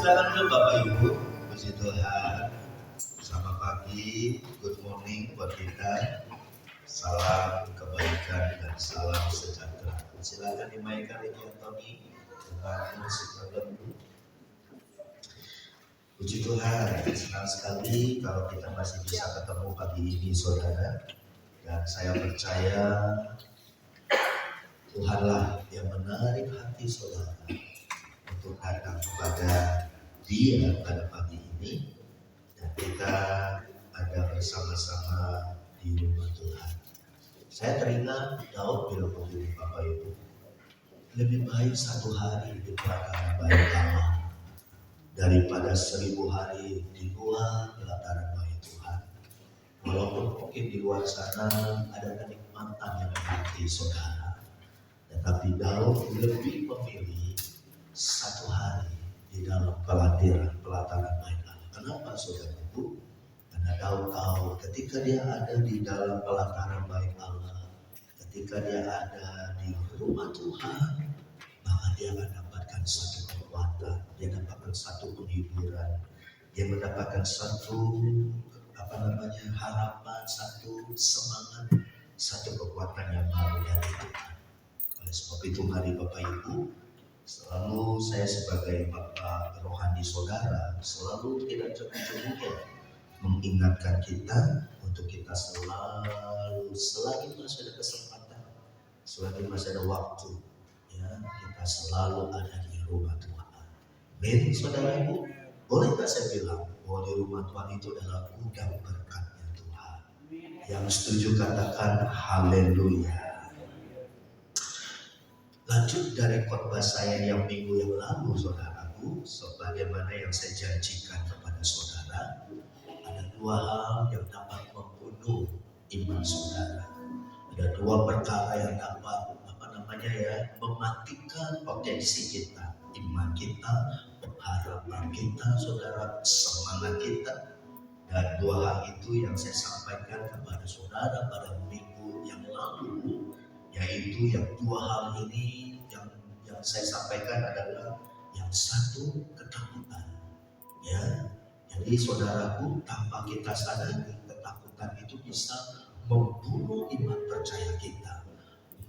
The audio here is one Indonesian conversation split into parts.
Silakan dulu Bapak Ibu. Puji Tuhan. Selamat pagi, good morning buat kita. Salam kebaikan dan salam sejahtera. Silakan dimainkan ini Anthony dengan musik tertentu. Puji Tuhan, senang sekali kalau kita masih bisa ketemu pagi ini saudara. Dan saya percaya Tuhanlah yang menarik hati saudara untuk datang kepada Dia pada pagi ini. Dan kita ada bersama-sama di rumah Tuhan. Saya teringat Daud bilang begini Bapak Ibu, lebih baik satu hari di pelataran bait Allah daripada 1000 hari di luar pelataran bait Tuhan. Walaupun mungkin di luar sana ada kenikmatan yang menanti saudara, tetapi Daud lebih memilih satu hari di dalam pelataran bait Allah. Kenapa saudara Ibu? Karena Daud tahu ketika dia ada di dalam pelataran bait Allah, ketika dia ada di rumah Tuhan, maka dia akan dapatkan satu kekuatan, dia dapatkan satu penghiburan, dia mendapatkan satu harapan, satu semangat, satu kekuatan yang baru dari Tuhan. Oleh sebab itu mari Bapak Ibu, selalu saya sebagai Bapak rohani saudara selalu tidak jemu-jemu mengingatkan kita untuk kita selalu selagi masih ada kesempatan, selagi masih ada waktu, ya kita selalu ada di rumah Tuhan. Amin, saudara Ibu. Bolehkah saya bilang bahwa di rumah Tuhan itu adalah gudang berkatnya Tuhan? Yang setuju katakan haleluya. Lanjut dari khotbah saya yang minggu yang lalu saudaraku, sebagaimana yang saya janjikan kepada saudara, ada dua hal yang dapat membunuh iman saudara. Ada dua perkara yang dapat mematikan potensi kita, iman kita, pengharapan kita, saudara, semangat kita. Dan dua hal itu yang saya sampaikan kepada saudara pada minggu yang lalu, yaitu yang dua hal ini yang saya sampaikan adalah yang satu ketakutan, ya. Jadi saudaraku, tanpa kita sadari ketakutan itu bisa membunuh iman percaya kita,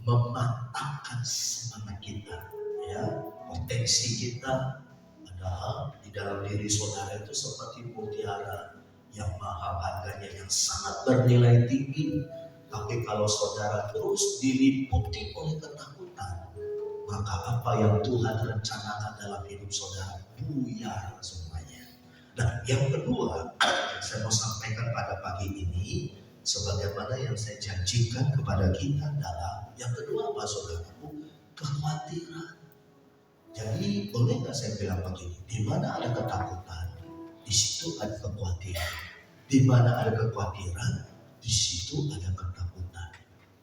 mematahkan semangat kita, ya. Potensi kita, padahal di dalam diri saudara itu seperti mutiara yang mahal harganya, yang sangat bernilai tinggi. Tapi kalau saudara terus diliputi oleh ketakutan, maka apa yang Tuhan rencanakan dalam hidup saudara buyar semuanya. Dan yang kedua yang saya mau sampaikan pada pagi ini, sebagaimana yang saya janjikan kepada kita adalah yang kedua apa saudaraku? Kekhawatiran. Jadi boleh nggak saya bilang begini? Di mana ada ketakutan, di situ ada kekhawatiran. Di mana ada kekhawatiran, di situ ada ketakutan.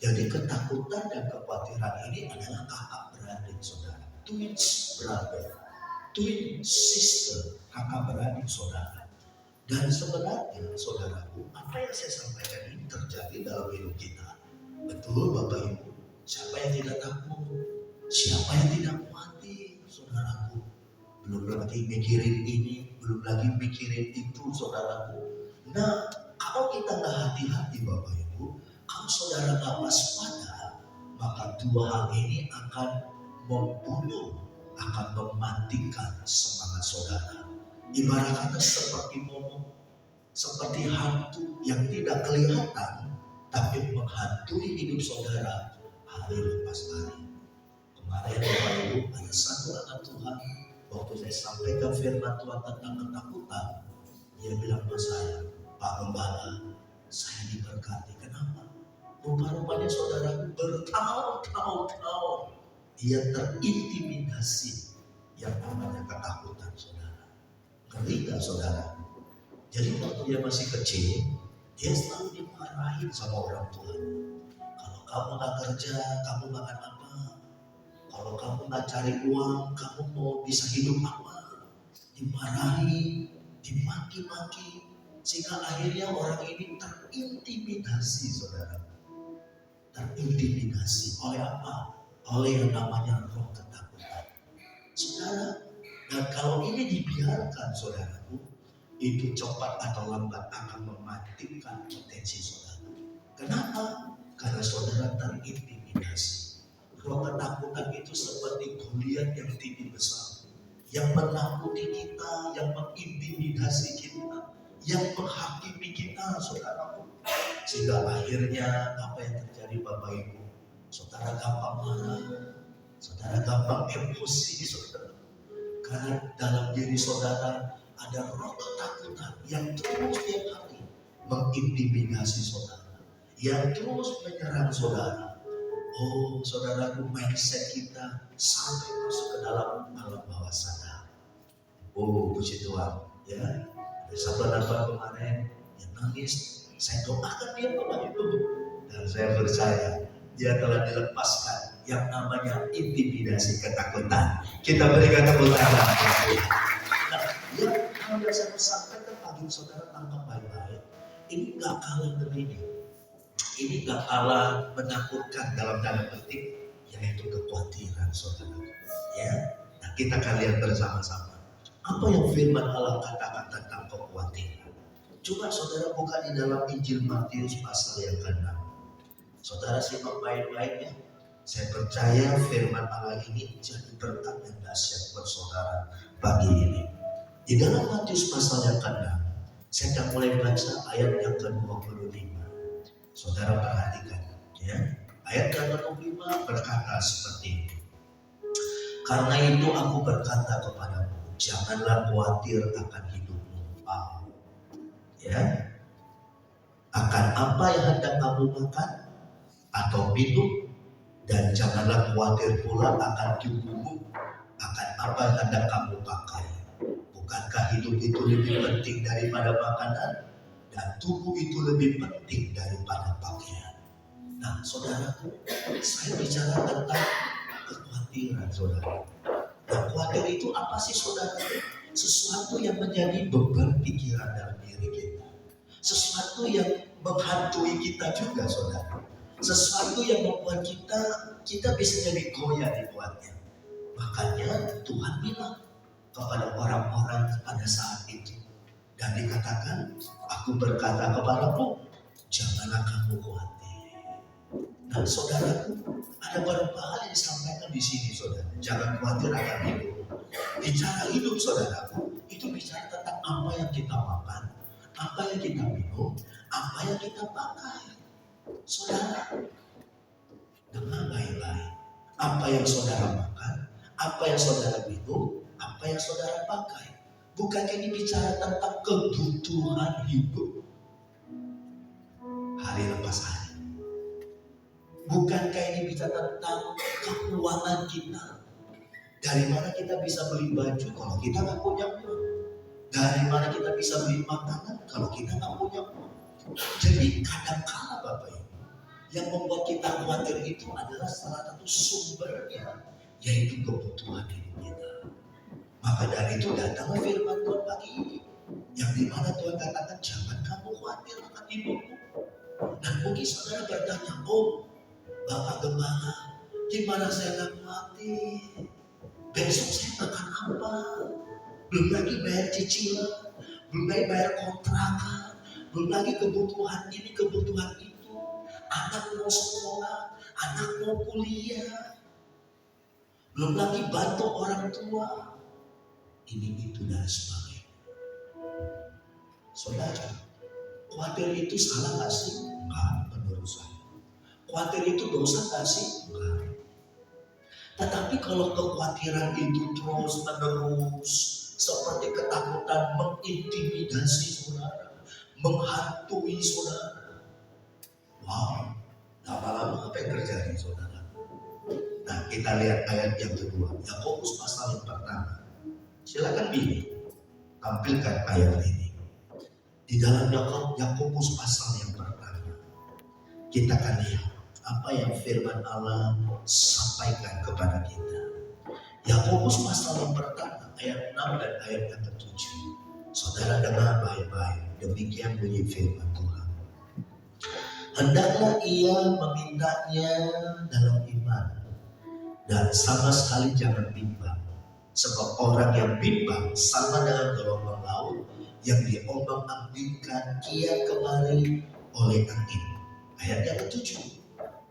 Jadi ketakutan dan kekhawatiran ini adalah kakak beradik saudara, twin brother, twin sister, kakak beradik saudara. Dan sebenarnya saudaraku, apa yang saya sampaikan ini terjadi dalam hidup kita. Betul Bapak Ibu, siapa yang tidak takut, siapa yang tidak khawatir saudaraku. Belum lagi mikirin ini, belum lagi mikirin itu saudaraku. Nah, kalau kita nggak hati-hati Bapak Ibu, kalau saudara nggak waspada, maka dua hal ini akan membunuh, akan mematikan semangat saudara. Ibarat kata seperti momok, seperti hantu yang tidak kelihatan, tapi menghantui hidup saudara hari lepas hari. Kemarin Bapak Ibu, ada satu anak Tuhan, waktu saya sampaikan firman Tuhan tentang ketakutan, dia bilang ke saya, Pak Gembala, saya diberkati. Kenapa? Rupa-rupanya saudara bertahun-tahun dia terintimidasi yang namanya ketakutan saudara. Ngeri gak saudara? Jadi waktu dia masih kecil, dia selalu dimarahin sama orang tua. Kalau kamu gak kerja, kamu makan apa? Kalau kamu gak cari uang, kamu mau bisa hidup apa? Dimarahi, dimaki-maki, sehingga akhirnya orang ini terintimidasi saudara. Terintimidasi oleh apa? Oleh yang namanya roh ketakutan. Saudara, Dan kalau ini dibiarkan saudaraku, itu cepat atau lambat akan mematikan potensi saudara. Kenapa? Karena saudara terintimidasi. Roh ketakutan itu seperti Goliat yang tinggi besar, yang menakuti kita, yang mengintimidasi kita, yang menghakimi kita, saudaraku. Sehingga akhirnya apa yang terjadi Bapak Ibu? Saudara gampang marah, saudara gampang emosi, saudara. Karena dalam diri saudara ada roh ketakutan yang terus tiap hari mengintimidasi saudara, yang terus menyerang saudara. Oh, saudaraku, mindset kita sampai masuk ke dalam alam bawah sadar. Oh, puji Tuhan, ya. Ada satu anak kemarin yang nangis, saya doakan dia Bapak Ibu, dan saya percaya dia telah dilepaskan yang namanya intimidasi ketakutan. Kita berikan tepuk tangan. Nah, yang saya mau sampaikan bagi saudara tangkap baik-baik. Ini gak kalah ngeri. Ini gak kalah menakutkan dalam tanda petik, yaitu kekhawatiran saudara. Ya, nah kita akan lihat bersama-sama apa yang firman Allah katakan tentang kekhawatiran. Coba saudara buka di dalam Injil Matius pasal yang ke-6. Saudara simak baik-baik ya. Saya percaya firman Allah ini jadi berkat yang dahsyat buat saudara pagi ini. Di dalam Matius pasal yang ke-6, saya akan mulai baca ayat yang ke-25. Saudara perhatikan ya. Ayat yang ke-25 berkata seperti ini. Karena itu aku berkata kepadamu, janganlah khawatir akan hidupmu. Ya. Akan apa yang hendak kamu makan atau minum, dan janganlah khawatir pula akan tubuhmu, akan apa yang hendak kamu pakai. Bukankah hidup itu lebih penting daripada makanan, dan tubuh itu lebih penting daripada pakaian. Nah, saudaraku, saya bicara tentang kekhawatiran saudara. Nah, khawatir itu apa sih saudara? Sesuatu yang menjadi beban pikiran dalam diri kita. Sesuatu yang menghantui kita juga saudara. Sesuatu yang membuat kita bisa jadi goyah dibuatnya. Makanya Tuhan bilang kepada orang-orang pada saat itu, dan dikatakan, aku berkata kepadamu, janganlah kamu khawatir. Nah saudaraku, ada beberapa hal yang disampaikan di sini saudara. Jangan khawatir akan hidup. Bicara hidup saudaraku, itu bicara tentang apa yang kita makan, apa yang kita minum, apa yang kita pakai. Saudara, dengar baik-baik. Apa yang saudara makan, apa yang saudara minum, apa yang saudara pakai. Bukankah ini bicara tentang kebutuhan hidup hari lepas hari? Bukankah ini bicara tentang keuangan kita? Dari mana kita bisa beli baju kalau kita nggak punya uang? Dari mana kita bisa beli makanan kalau kita nggak punya uang? Jadi kadang-kala Bapak Ibu, yang membuat kita khawatir itu adalah salah satu sumbernya, yaitu kebutuhan hidup kita. Maka dari itu datanglah firman Tuhan pagi ini, yang dimana Tuhan katakan jangan kamu khawatir akan hidupmu. Dan mungkin saudara bertanya, oh Bapak Gembala, gimana saya nggak khawatir? Besok saya makan apa? Belum lagi bayar cicilan, belum lagi bayar kontrakan, belum lagi kebutuhan ini, kebutuhan itu. Anak mau sekolah, anak mau kuliah, belum lagi bantu orang tua. Ini itu dan sebagainya. Saudara, khawatir itu salah gak sih? Enggak, menurut saya. Khawatir itu dosa gak sih? Enggak. Tetapi kalau kekhawatiran itu terus menerus, seperti ketakutan mengintimidasi saudara, menghantui saudara. Wow, lama-lama apa yang terjadi saudara? Nah, kita lihat ayat yang kedua, Yakobus pasal yang pertama. Silakan pilih, tampilkan ayat ini. Di dalam Yakobus pasal yang pertama, kita akan lihat apa yang firman Allah sampaikan kepada kita. Yakobus pasal yang pertama, ayat 6 dan ayat yang ke-7. Saudara dengar baik-baik, demikian bunyi firman Tuhan. Hendaklah ia memintanya dalam iman, dan sama sekali jangan bimbang, Sebab orang yang bimbang sama dengan gelombang laut yang diombang-ambingkan kian kemari oleh angin. Ayat yang ketujuh.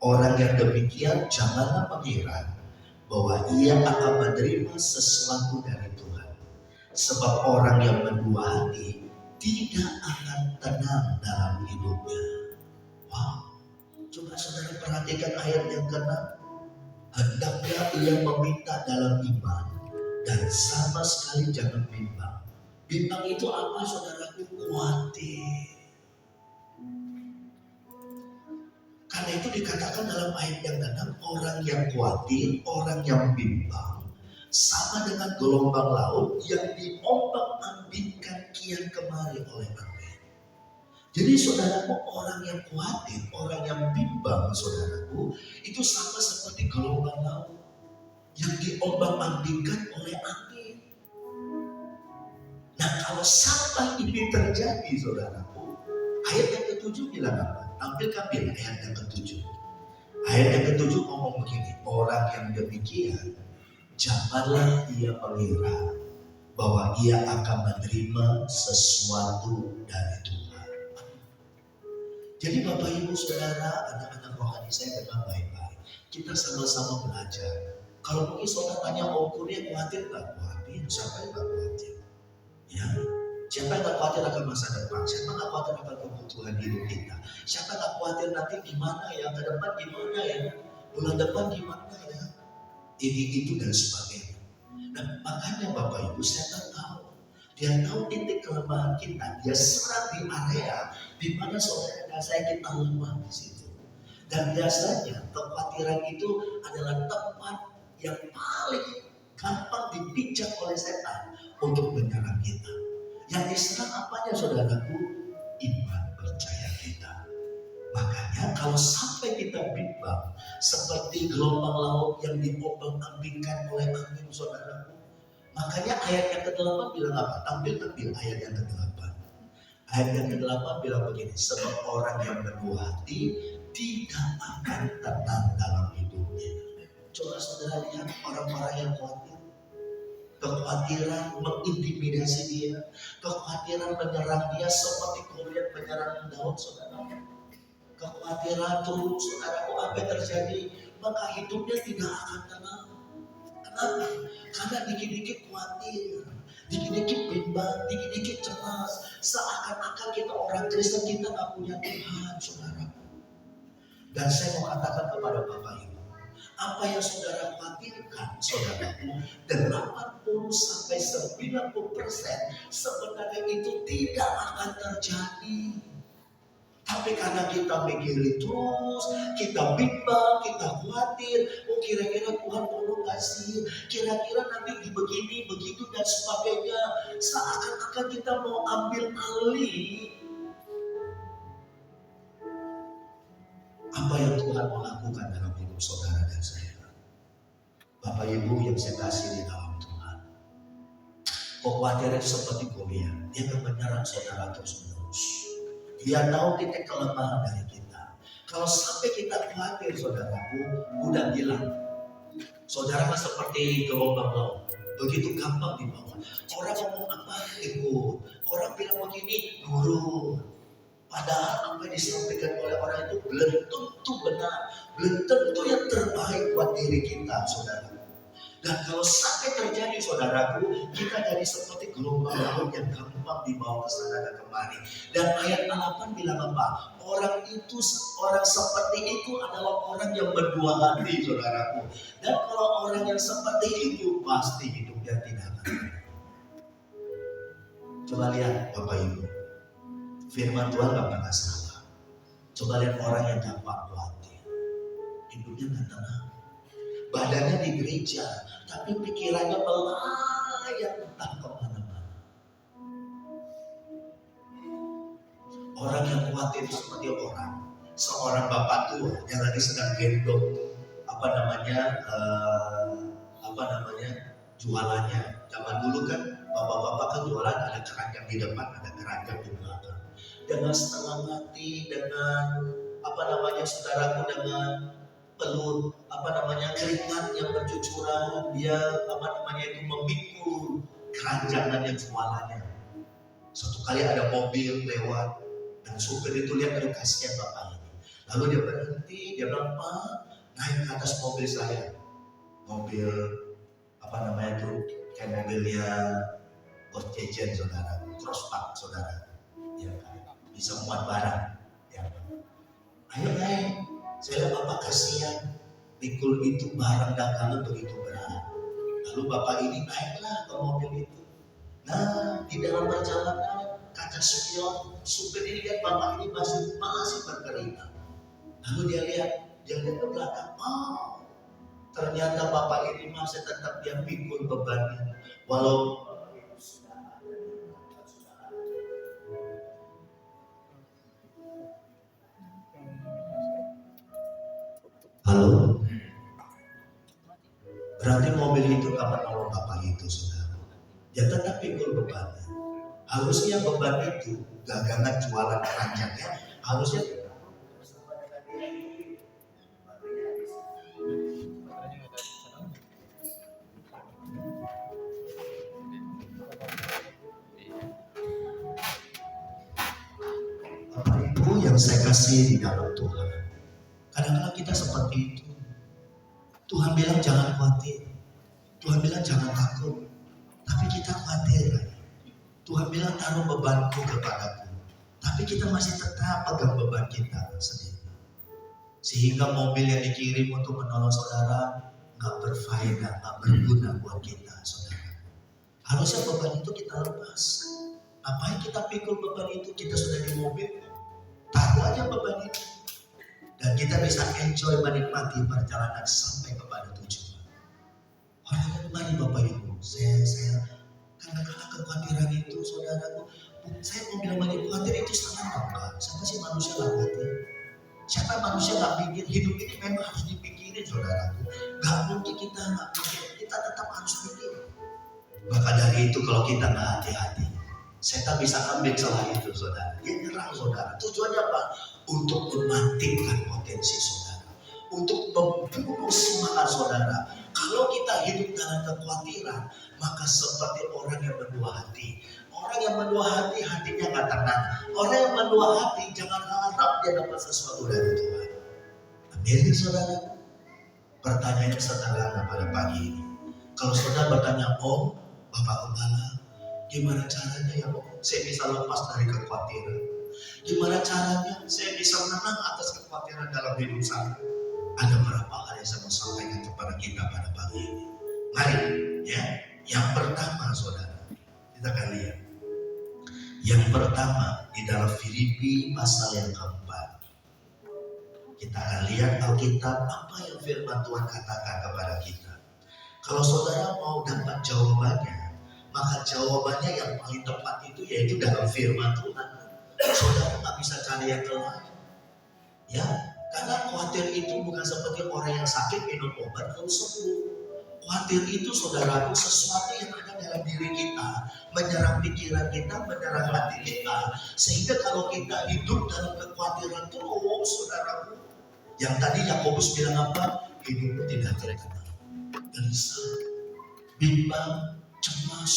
Orang yang demikian janganlah mengira bahwa ia akan menerima sesuatu dari Tuhan. Sebab orang yang mendua hati tidak akan tenang dalam hidupnya. Wow, coba saudara perhatikan ayat yang ke-6. Hendaknya ia meminta dalam iman dan sama sekali jangan bimbang. Bimbang itu apa, saudaraku? Khawatir. Karena itu dikatakan dalam ayat yang ke-6, orang yang khawatir, orang yang bimbang, sama dengan gelombang laut yang diombang-ambingkan kian kemari oleh angin. Jadi saudaraku, orang yang khawatir, orang yang bimbang, saudaraku, itu sama seperti gelombang laut yang diombang-ambingkan oleh angin. Nah, kalau sampai ini terjadi, saudaraku, ayat yang ke-7 bilang apa? Tampilkan ayat yang ke-7. Ayat yang ke-7 ngomong begini, orang yang demikian janganlah ia mengira bahwa ia akan menerima sesuatu dari Tuhan. Jadi Bapak Ibu Saudara, anak-anak rohani saya dengar baik-baik. Kita sama-sama belajar. Kalau mungkin saudara tanya, oh kuliah khawatir nggak? Khawatir, siapa yang nggak khawatir? Ya, siapa yang nggak khawatir akan masa depan? Siapa nggak khawatir akan kebutuhan hidup kita? Siapa nggak khawatir nanti gimana ya, ke depan gimana ya, bulan depan gimana ya? Ini itu dan sebagainya. Nah, makanya Bapak Ibu saya tahu, dia tahu titik kelemahan kita. Dia serang di area di mana saudara dan saya kita lemah di situ. Dan biasanya kekhawatiran itu adalah tempat yang paling gampang dipijak oleh setan untuk menyerang kita. Yang diserang apanya, saudaraku? Iman percaya kita. Makanya kalau sampai kita bimbang seperti gelombang laut yang diombang-ambingkan oleh angin, saudaraku, makanya ayat yang ke-8 bilang apa? Tampil ayat yang ke-8. Ayat yang ke-8 bilang begini, sebab orang yang berdua hati tidak akan tenang dalam hidupnya. Coba saudara lihat orang-orang yang khawatir. Kekhawatiran mengintimidasi dia, kekhawatiran menyerang dia seperti Goliat menyerang Daud, saudara. Kekhawatiran terus, saudaraku, apa yang terjadi? Maka hidupnya tidak akan tenang. Kenapa? Karena dikit-dikit khawatir, dikit-dikit bimbang, dikit-dikit cemas. Seakan-akan kita orang Kristen, kita nggak punya Tuhan, saudara. Dan saya mau katakan kepada Bapak Ibu, apa yang saudara khawatirkan, saudaraku, 80-90% sebenarnya itu tidak akan terjadi. Tapi karena kita mikirin terus, kita bimbang, kita khawatir, oh kira-kira Tuhan perlu kasih, kira-kira nanti begini, begitu dan sebagainya. Seakan-akan kita mau ambil alih apa yang Tuhan mau lakukan dalam hidup saudara dan saya. Bapak Ibu yang saya kasih di dalam Tuhan, kekhawatiran seperti Goliat, dia akan menyerang saudara terus-menerus. Dia tahu titik kelemahan dari kita. Kalau sampai kita khawatir, saudaraku, udah bilang, saudara kan seperti gelombang laut, begitu gampang dibawa. Orang ngomong apa, ikut. Orang bilang begini, nurut. Padahal apa yang disampaikan oleh orang itu belum tentu benar, belum tentu yang terbaik buat diri kita, saudara. Dan kalau sampai terjadi, saudaraku, kita jadi seperti gelombang laut yang gampang dibawa ke sana dan kemari. Dan ayat 8 bilang apa? Orang seperti itu adalah orang yang berdua hati, saudaraku. Dan kalau orang yang seperti itu, pasti hidupnya tidak akan ada. Coba lihat Bapak Ibu, firman Tuhan gak pernah salah. Coba lihat orang yang gampang khawatir, hidupnya gak tenang. Badannya di gereja, tapi pikirannya melayang entah kemana-mana. Orang yang khawatir seperti seorang bapak tua yang lagi sedang gendong jualannya. Zaman dulu kan bapak-bapak kan jualan ada keranjang di depan, ada keranjang di belakang. Dengan setengah mati, dengan saudaraku, dengan penuh keringat yang bercucuran, dia memikul keranjangan yang jualannya. Suatu kali ada mobil lewat dan supir itu lihat, aduh kasihan bapak ini. Lalu dia berhenti, dia bilang, Pak, naik ke atas mobil saya. Mobil kayak mobilnya Bos Jejen saudara, crossback saudara, ya kan, bisa muat barang, ya. Ayo naik, saya lihat bapak kasihan, pikul itu barang dagangan begitu berat. Lalu bapak ini naiklah ke mobil itu. Nah, di dalam perjalanan kaca spion supir ini lihat bapak ini masih berkeringat. Lalu dia lihat ke belakang. Oh, ternyata bapak ini masih tetap dia pikul bebannya. Walau halo, berarti mobil itu gak menolong bapak itu, saudara. Dia tetap pikul bebannya. Harusnya beban itu dagangan jualan keranjangnya harusnya itu yang saya kasih di dalam Tuhan. Kadang-kadang kita seperti itu. Tuhan bilang jangan khawatir, Tuhan bilang jangan takut, tapi kita khawatir. Tuhan bilang taruh bebanku kepadaku, tapi kita masih tetap pegang beban kita sendiri. Sehingga mobil yang dikirim untuk menolong saudara nggak berfaedah, nggak berguna buat kita, saudara. Harusnya beban itu kita lepas. Ngapain kita pikul beban itu? Kita sudah di mobil, taruh aja beban itu. Dan kita bisa enjoy, menikmati perjalanan sampai kepada tujuan. Orang mari Bapak Ibu, saya kadang-kadang kekhawatiran itu, saudaraku, saya mau bilang banyak khawatir itu setengah enggak. Siapa sih manusia gak khawatir? Siapa manusia gak pikir? Hidup ini memang harus dipikirin, saudaraku. Gak mungkin kita gak pikir, kita tetap harus pikir. Maka dari itu kalau kita gak hati-hati, setan bisa ambil celah itu, saudara. Dia nyerang saudara. Tujuannya apa? Untuk mematikan potensi saudara, untuk membunuh semangat saudara. Kalau kita hidup dalam kekhawatiran, maka seperti orang yang mendua hati. Orang yang mendua hati, hatinya gak tenang. Orang yang mendua hati, jangan harap dia dapat sesuatu dari Tuhan. Amin, saudara. Pertanyaannya sederhana pada pagi ini. Kalau saudara bertanya, Om, Bapak Gembala, gimana caranya ya Om? Saya bisa lepas dari kekhawatiran. Gimana caranya saya bisa menang atas kekhawatiran dalam hidup saya? Ada beberapa hal yang saya mau sampaikan kepada kita pada pagi ini. Mari, ya. Yang pertama, saudara, kita akan lihat. Yang pertama di dalam Filipi pasal yang keempat. Kita akan lihat Alkitab apa yang firman Tuhan katakan kepada kita. Kalau saudara mau dapat jawabannya, maka jawabannya yang paling tepat itu yaitu dalam firman Tuhan. Saudara nggak bisa cari yang lain, ya, karena khawatir itu bukan seperti orang yang sakit minum obat lalu sembuh. Khawatir itu, saudaraku, sesuatu yang ada dalam diri kita, menyerang pikiran kita, menyerang hati kita, sehingga kalau kita hidup dalam kekhawatiran terus, saudaraku, yang tadi Yakobus bilang apa? Hidupmu tidak terkenal, gelisah, bimbang, cemas.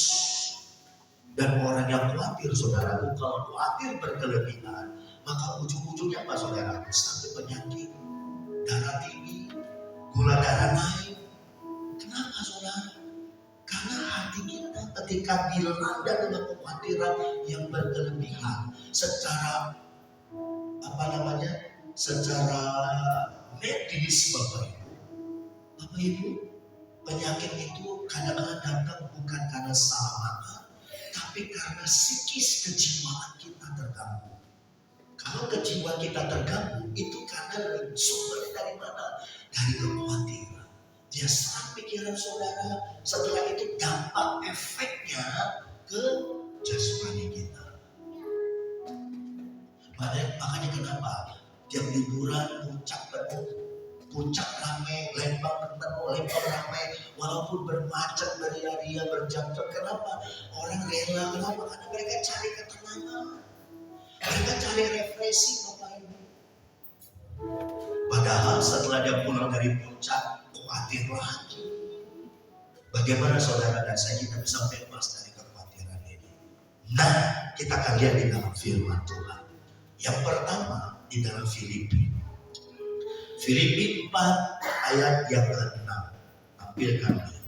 Dan orang yang khawatir, saudaraku, kalau khawatir berkelebihan, maka ujung-ujungnya apa, saudaraku? Sampai penyakit, darah tinggi, gula darah naik. Kenapa, saudara? Karena hati kita ketika dilanda dengan kekhawatiran yang berkelebihan, secara secara medis, Bapak Ibu, penyakit itu kadang-kadang datang bukan karena salah makan, tapi karena psikis kejiwaan kita terganggu. Kalau kejiwaan kita terganggu, itu karena sumbernya dari mana? Dari kekhawatiran. Dia serang pikiran saudara. Setelah itu dampak efeknya ke jasmani kita. Makanya kenapa? Tiap liburan puncak ramai, Lembang ramai, walaupun bermacet beria-ria berjam-jam. Kenapa? Orang rela, kenapa? Karena mereka cari ketenangan, mereka cari refreshing, Bapak Ibu. Pada Padahal setelah dia pulang dari puncak, khawatir lagi. Bagaimana saudara dan saya kita bisa bebas dari kekhawatiran ini? Nah, kita akan lihat di dalam firman Tuhan. Yang pertama di dalam Filipi 4 ayat yang ke-6. Tampilkan dia.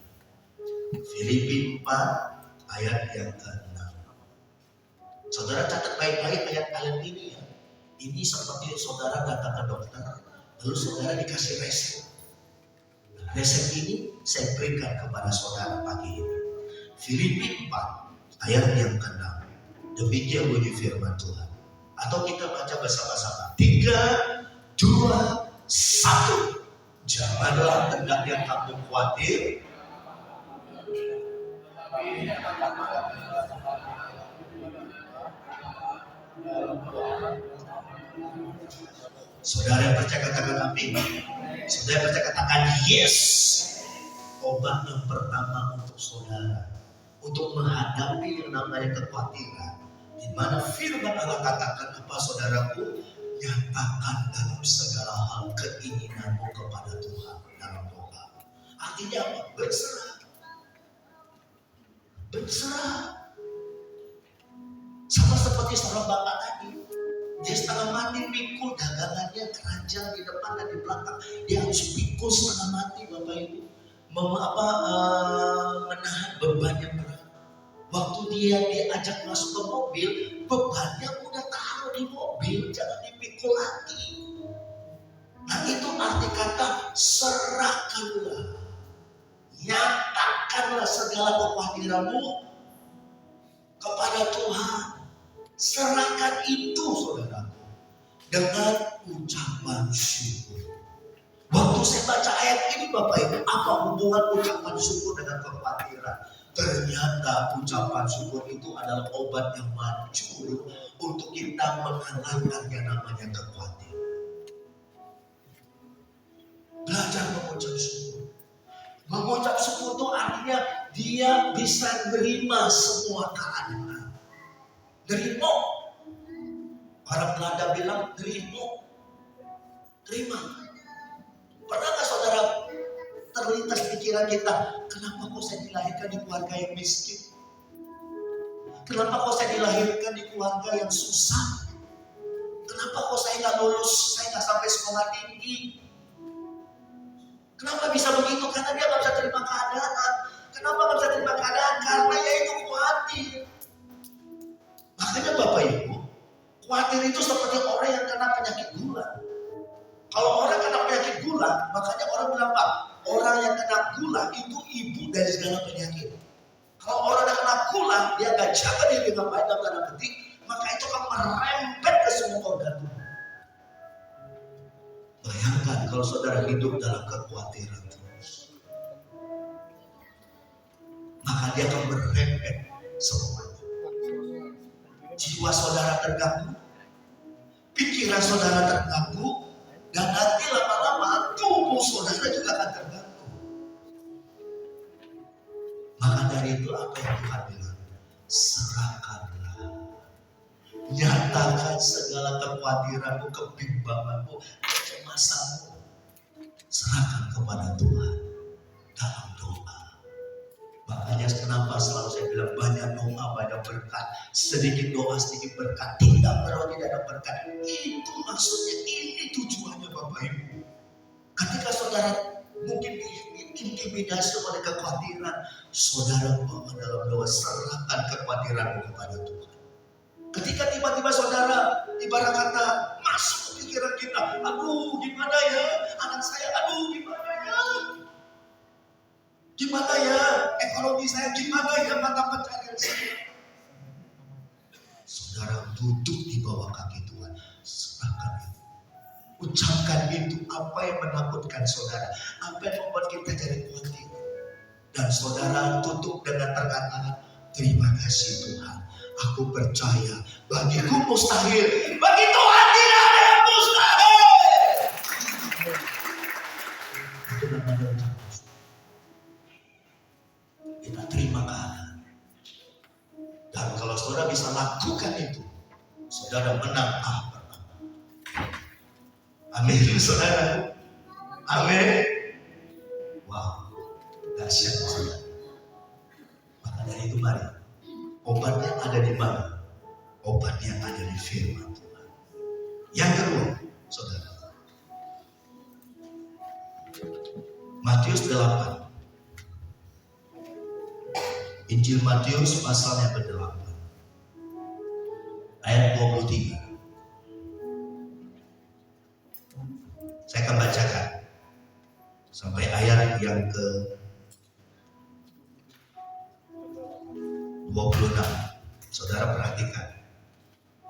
Filipi 4 ayat yang ke-6. Saudara catat baik-baik ayat-ayat ini ya. Ini seperti saudara datang ke dokter, lalu saudara dikasih resep. Resep ini saya berikan kepada saudara pagi ini. Filipi 4 ayat yang ke-6. Demikian bunyi firman Tuhan. Atau kita baca bersama-sama. 3, 2, 1. Janganlah hendaknya kamu khawatir. Saudara yang percaya katakan amin. Saudara yang percaya katakan yes. Obat yang pertama untuk saudara, untuk menghadapi yang namanya kekhawatiran, di mana firman Allah katakan apa saudaraku? Nyatakan dalam segala hal keinginanmu kepada Tuhan dalam doa. Artinya apa? Berserah. Berserah. Sama seperti seorang bapak tadi. Dia setengah mati pikul dagangannya, keranjang di depan dan di belakang. Dia harus pikul setengah mati Bapak Ibu. Menahan beban yang berat. Waktu dia diajak masuk ke mobil, bebannya udah taruh di mobil, jangan dipikul lagi. Nah itu arti kata serahkanlah. Nyatakanlah segala kekhawatiranmu kepada Tuhan. Serahkan itu saudaraku dengan ucapan syukur. Waktu saya baca ayat ini Bapak Ibu, apa hubungan ucapan syukur dengan kekhawatiran? Ternyata ucapan syukur itu adalah obat yang manjur untuk kita mengalahkan yang namanya kekhawatiran. Belajar mengucap syukur. Mengucap syukur itu artinya dia bisa menerima semua keadaan. Terima. Orang Belanda bilang terima. Terima. Pernah gak saudara terlintas pikiran kita, kenapa kok saya dilahirkan di keluarga yang miskin? Kenapa kok saya dilahirkan di keluarga yang susah? Kenapa kok saya gak lulus, saya gak sampai sekolah tinggi? Kenapa bisa begitu? Karena dia gak bisa terima keadaan. Kenapa gak bisa terima keadaan? Karena ya itu khawatir. Makanya Bapak Ibu, khawatir itu seperti orang yang kena penyakit gula. Kalau orang kena penyakit gula, makanya orang bilang Pak, orang yang kena gula itu ibu dari segala penyakit. Kalau orang yang kena gula, dia gak jaga diri dengan baik dalam tanda petik, maka itu akan merembet ke semua organ tubuh. Bayangkan kalau saudara hidup dalam kekhawatiran terus, maka dia akan merembet semuanya. Jiwa saudara terganggu, pikiran saudara terganggu, dan nanti lama-lama tubuh saudara juga akan terganggu. Maka dari itu apa yang Tuhan bilang? Serahkanlah. Nyatakan segala kekhawatiranmu, kebimbanganmu, kecemasanmu. Serahkan kepada Tuhan dalam doa. Makanya kenapa selalu saya bilang banyak doa, banyak berkat. Sedikit doa, sedikit berkat. Tidak perlu tidak ada berkat. Itu maksudnya, ini tujuannya Bapak Ibu. Ketika saudara mungkin diintimidasi oleh kekhawatiran, saudara bawa dalam doa, serahkan kekhawatiranmu kepada Tuhan. Ketika tiba-tiba saudara ibarat kata masuk ke pikiran kita, aduh gimana ya anak saya, aduh gimana ya, gimana ya ekonomi saya, gimana ya mata pencarian saya. Saudara duduk di bawah kaki Tuhan, serahkan itu. Ucapkan itu, apa yang menakutkan saudara, apa yang membuat kita jadi khawatir. Dan saudara tutup dengan perkataan, terima kasih Tuhan, aku percaya bagiku mustahil, bagi Tuhan tidak ada yang mustahil. Itu namanya ucapan syukur. Kita terima keadaan. Dan kalau saudara bisa lakukan itu, saudara menang tahap pertama. Amin, saudara. Amin. Wow, dahsyat saudara. Maka dari itu mari, obatnya ada di mana? Obatnya ada di firman Tuhan. Yang kedua, saudara, Matius 8. Injil Matius pasal yang ke-8 ayat 23. Saya akan bacakan sampai ayat yang ke-26. Saudara perhatikan.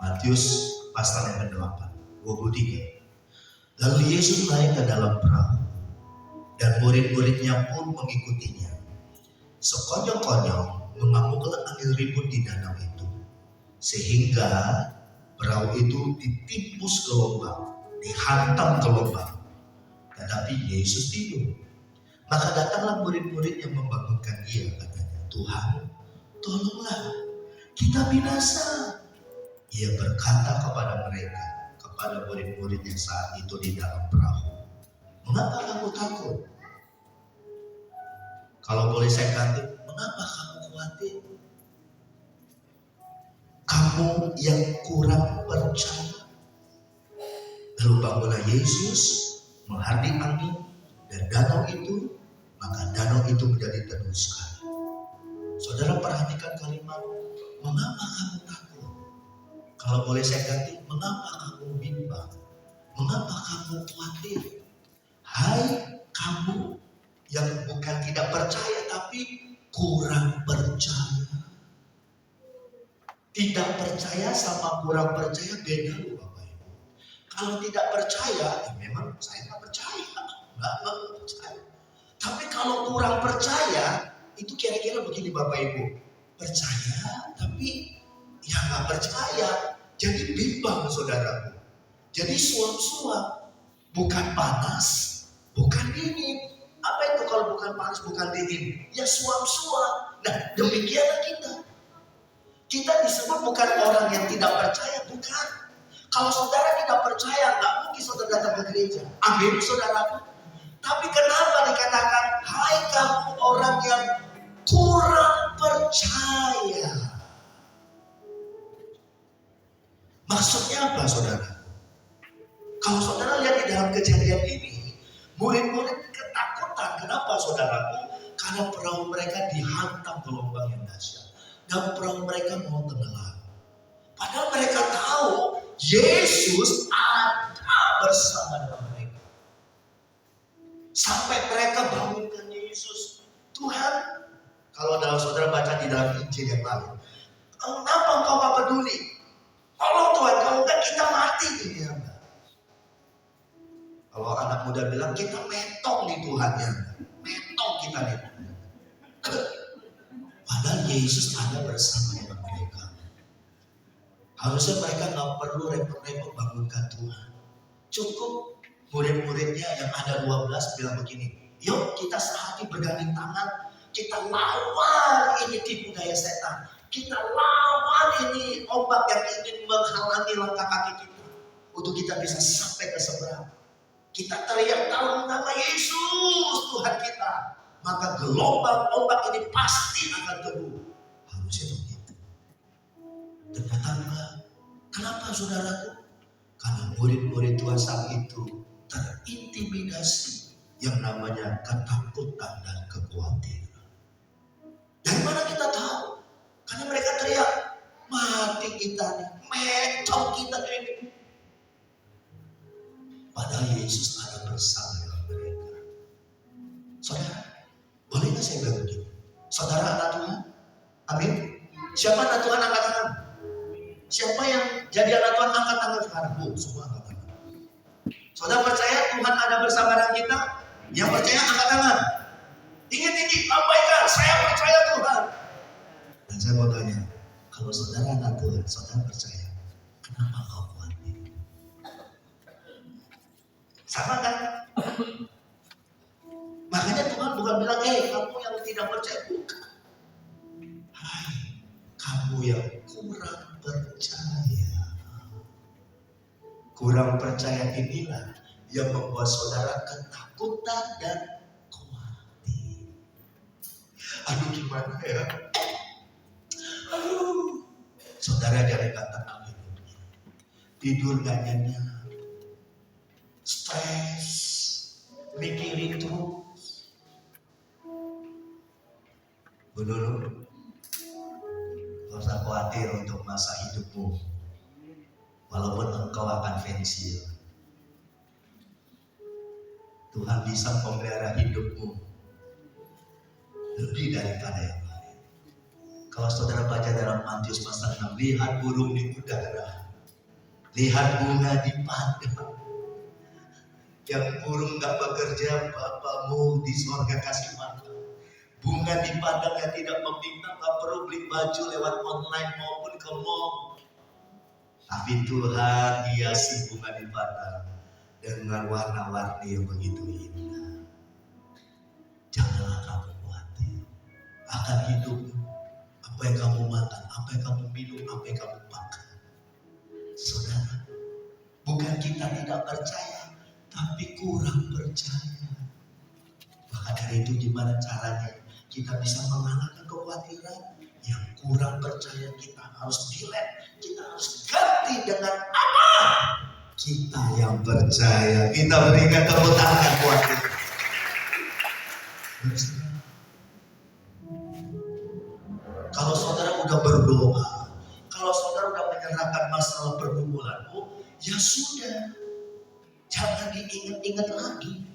Matius pasal yang ke-8, 23. Lalu Yesus naik ke dalam perahu dan murid-muridnya pun mengikutinya. Sekonyong-konyong mengamuklah angin ribut di danau itu, sehingga perahu itu ditimpus gelombang, dihantam gelombang. Tetapi Yesus tidur. Maka datanglah murid-murid yang membangunkan dia, katanya, Tuhan, tolonglah, kita binasa. Ia berkata kepada mereka, kepada murid-murid yang saat itu di dalam perahu, mengapa kamu takut? Kalau boleh saya ganti, mengapa kamu khawatir? Kamu yang kurang percaya. Lalu bangunlah Yesus menghardik angin dan danau itu, maka danau itu menjadi teduh sekali. Saudara perhatikan kalimat, mengapa kamu takut? Kalau boleh saya ganti, mengapa kamu bimbang? Mengapa kamu khawatir? Hai kamu yang bukan tidak percaya tapi kurang percaya. Tidak percaya sama kurang percaya beda loh Bapak Ibu. Kalau tidak percaya, ya memang saya nggak percaya, nggak percaya. Tapi kalau kurang percaya, itu kira-kira begini Bapak Ibu. Percaya, tapi ya nggak percaya. Jadi bimbang saudaraku. Jadi suam-suam, bukan panas, bukan dingin. Apa itu kalau bukan panas, bukan dingin? Ya suam-suam. Nah demikianlah kita. Kita disebut bukan orang yang tidak percaya, bukan. Kalau saudara tidak percaya, nggak mungkin saudara datang ke gereja. Amin, saudaraku. Tapi kenapa dikatakan, hai kamu orang yang kurang percaya? Maksudnya apa, saudara? Kalau saudara lihat di dalam kejadian ini, murid-murid ketakutan. Kenapa, saudaraku? Karena perahu mereka dihantam gelombang yang dahsyat. Dan perahu mereka mau tenggelam. Padahal mereka tahu Yesus ada bersama dengan mereka. Sampai mereka bangunkan Yesus. Tuhan, kalau dalam saudara baca di dalam Injil yang lain, kenapa engkau gak peduli? Tolong Tuhan, kalau enggak kita mati ini ya. Kalau anak muda bilang kita metong nih Tuhan ya. Metong kita nih. Padahal Yesus ada bersama dengan mereka. Harusnya mereka gak perlu repot-repot bangunkan Tuhan. Cukup murid-muridnya yang ada 12 bilang begini, yuk kita sehati berganding tangan, kita lawan ini tipu daya setan, kita lawan ini ombak yang ingin menghalangi langkah kaki kita, untuk kita bisa sampai ke seberang. Kita teriak dalam nama Yesus Tuhan kita, maka gelombang ombak ini pasti akan teduh. Harusnya begitu. Ternyata enggak. Kenapa saudaraku? Karena murid-murid Tuhan saat itu terintimidasi yang namanya ketakutan dan kekhawatiran. Dari mana kita tahu? Karena mereka teriak, mati kita nih, metong kita ini. Padahal Yesus ada bersama dengan mereka. Saudara, boleh nggak saya bilang begini? Saudara anak Tuhan? Amin. Siapa anak Tuhan angkat tangan? Siapa yang jadi anak Tuhan angkat tangan sekarang? Semua angkat tangan. Saudara percaya Tuhan ada bersama dengan kita? Yang percaya angkat tangan. Tinggi-tinggi, lambaikan, saya percaya Tuhan. Dan saya mau tanya, kalau saudara anak Tuhan, saudara percaya, kenapa kau khawatir? Sama kan? Makanya Tuhan bukan bilang, kamu yang tidak percaya, bukan. Hai, kamu yang kurang percaya. Kurang percaya inilah yang membuat saudara ketakutan dan khawatir. Aduh gimana ya? Aduh, saudara jangan katakan hidupnya. Tidur gak nyenyak, stres, mikirin terus. Dulu, gak usah khawatir untuk masa hidupmu. Walaupun engkau akan pensiun, Tuhan bisa memelihara hidupmu lebih daripada yang lain. Kalau saudara baca dalam Matius pasal 6, lihat burung di udara, lihat bunga di padang. Yang burung gak bekerja, Bapamu di sorga kasih makan. Bunga di padang yang tidak meminta, gak perlu beli baju lewat online maupun ke mall. Tapi Tuhan hiasi bunga di padang dengan warna-warni yang begitu indah. Janganlah kamu khawatir akan hidupmu. Apa yang kamu makan, apa yang kamu minum, apa yang kamu makan. Saudara, bukan kita tidak percaya, tapi kurang percaya. Maka dari itu gimana caranya kita bisa mengalahkan kekhawatiran? Yang kurang percaya kita harus delete, kita harus ganti dengan apa? Kita yang percaya. Kita berikan tepuk tangan buat kita. Kalau saudara udah berdoa, kalau saudara udah menyerahkan masalah pergumulanmu, ya sudah, jangan diingat-ingat lagi.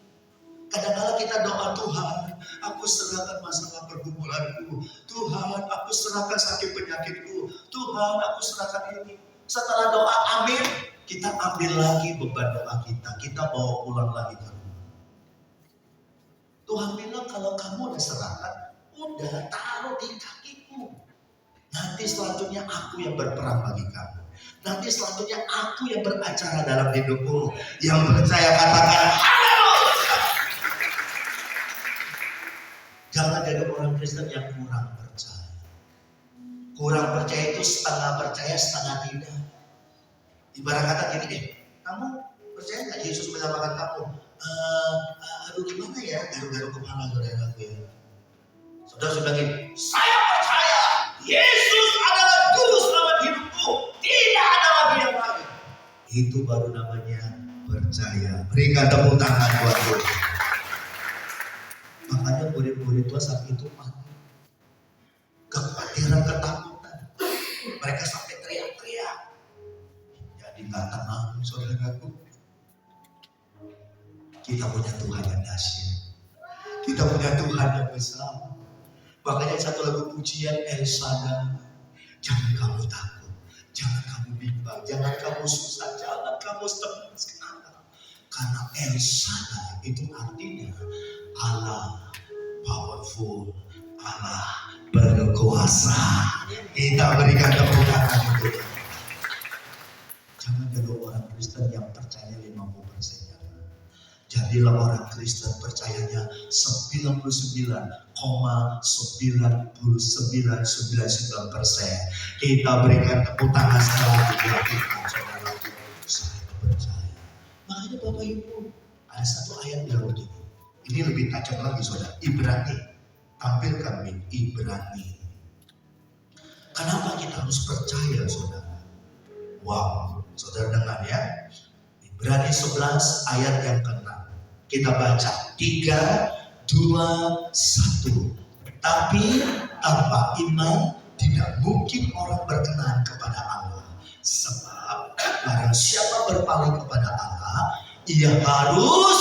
Kadang-kadang kita doa, Tuhan, aku serahkan masalah pergumulanku. Tuhan, aku serahkan sakit penyakitku. Tuhan, aku serahkan ini. Setelah doa amin, kita ambil lagi beban doa kita. Kita bawa pulang lagi ke rumah. Tuhan bilang kalau kamu udah serahkan, udah taruh di kakiku. Nanti selanjutnya aku yang berperang bagi kamu. Nanti selanjutnya aku yang beracara dalam hidupmu. Yang percaya katakan haleluya. Jangan jadi orang Kristen yang kurang percaya. Kurang percaya itu setengah percaya, setengah tidak. Ibarat kata gini deh, kamu percaya nggak Yesus menyelamatkan kamu? Aduh gimana ya, garuk-garuk kepala saudara-saudaraku ya. Saudara sudah gini, saya percaya Yesus adalah juru selamat hidupku, tidak ada lagi yang lain. Itu baru namanya percaya. Berikan tepuk tangan buat Tuhan. Makanya murid-murid Tuhan saat itu mati. Kekhawatiran, ketakutan. Mereka sampai teriak-teriak. Jadi gak tenang saudaraku. Kita punya Tuhan yang dahsyat. Kita punya Tuhan yang besar. Makanya satu lagu pujian El Shaddai. Jangan kamu takut. Jangan kamu bimbang. Jangan kamu susah. Jangan kamu stres. Kenapa? Karena El Shaddai itu artinya Allah powerful, Allah berkuasa. Kita berikan tepuk tangan itu. Jangan jadi orang Kristen yang percaya 50%. Jadilah orang Kristen percayanya 99,999%. Kita berikan tepuk tangan sekali lagi buat kita, saudara. Saya percaya. Makanya Bapak Ibu, ada satu ayat bilang begini. Ini lebih tajam lagi saudara. Ibrani. Tampilkan Ibrani. Kenapa kita harus percaya saudara? Wow. Saudara dengar ya. Ibrani 11 ayat yang ke-6. Kita baca. 3, 2, 1. Tapi tanpa iman tidak mungkin orang berkenan kepada Allah. Sebab barang siapa berpaling kepada Allah, ia harus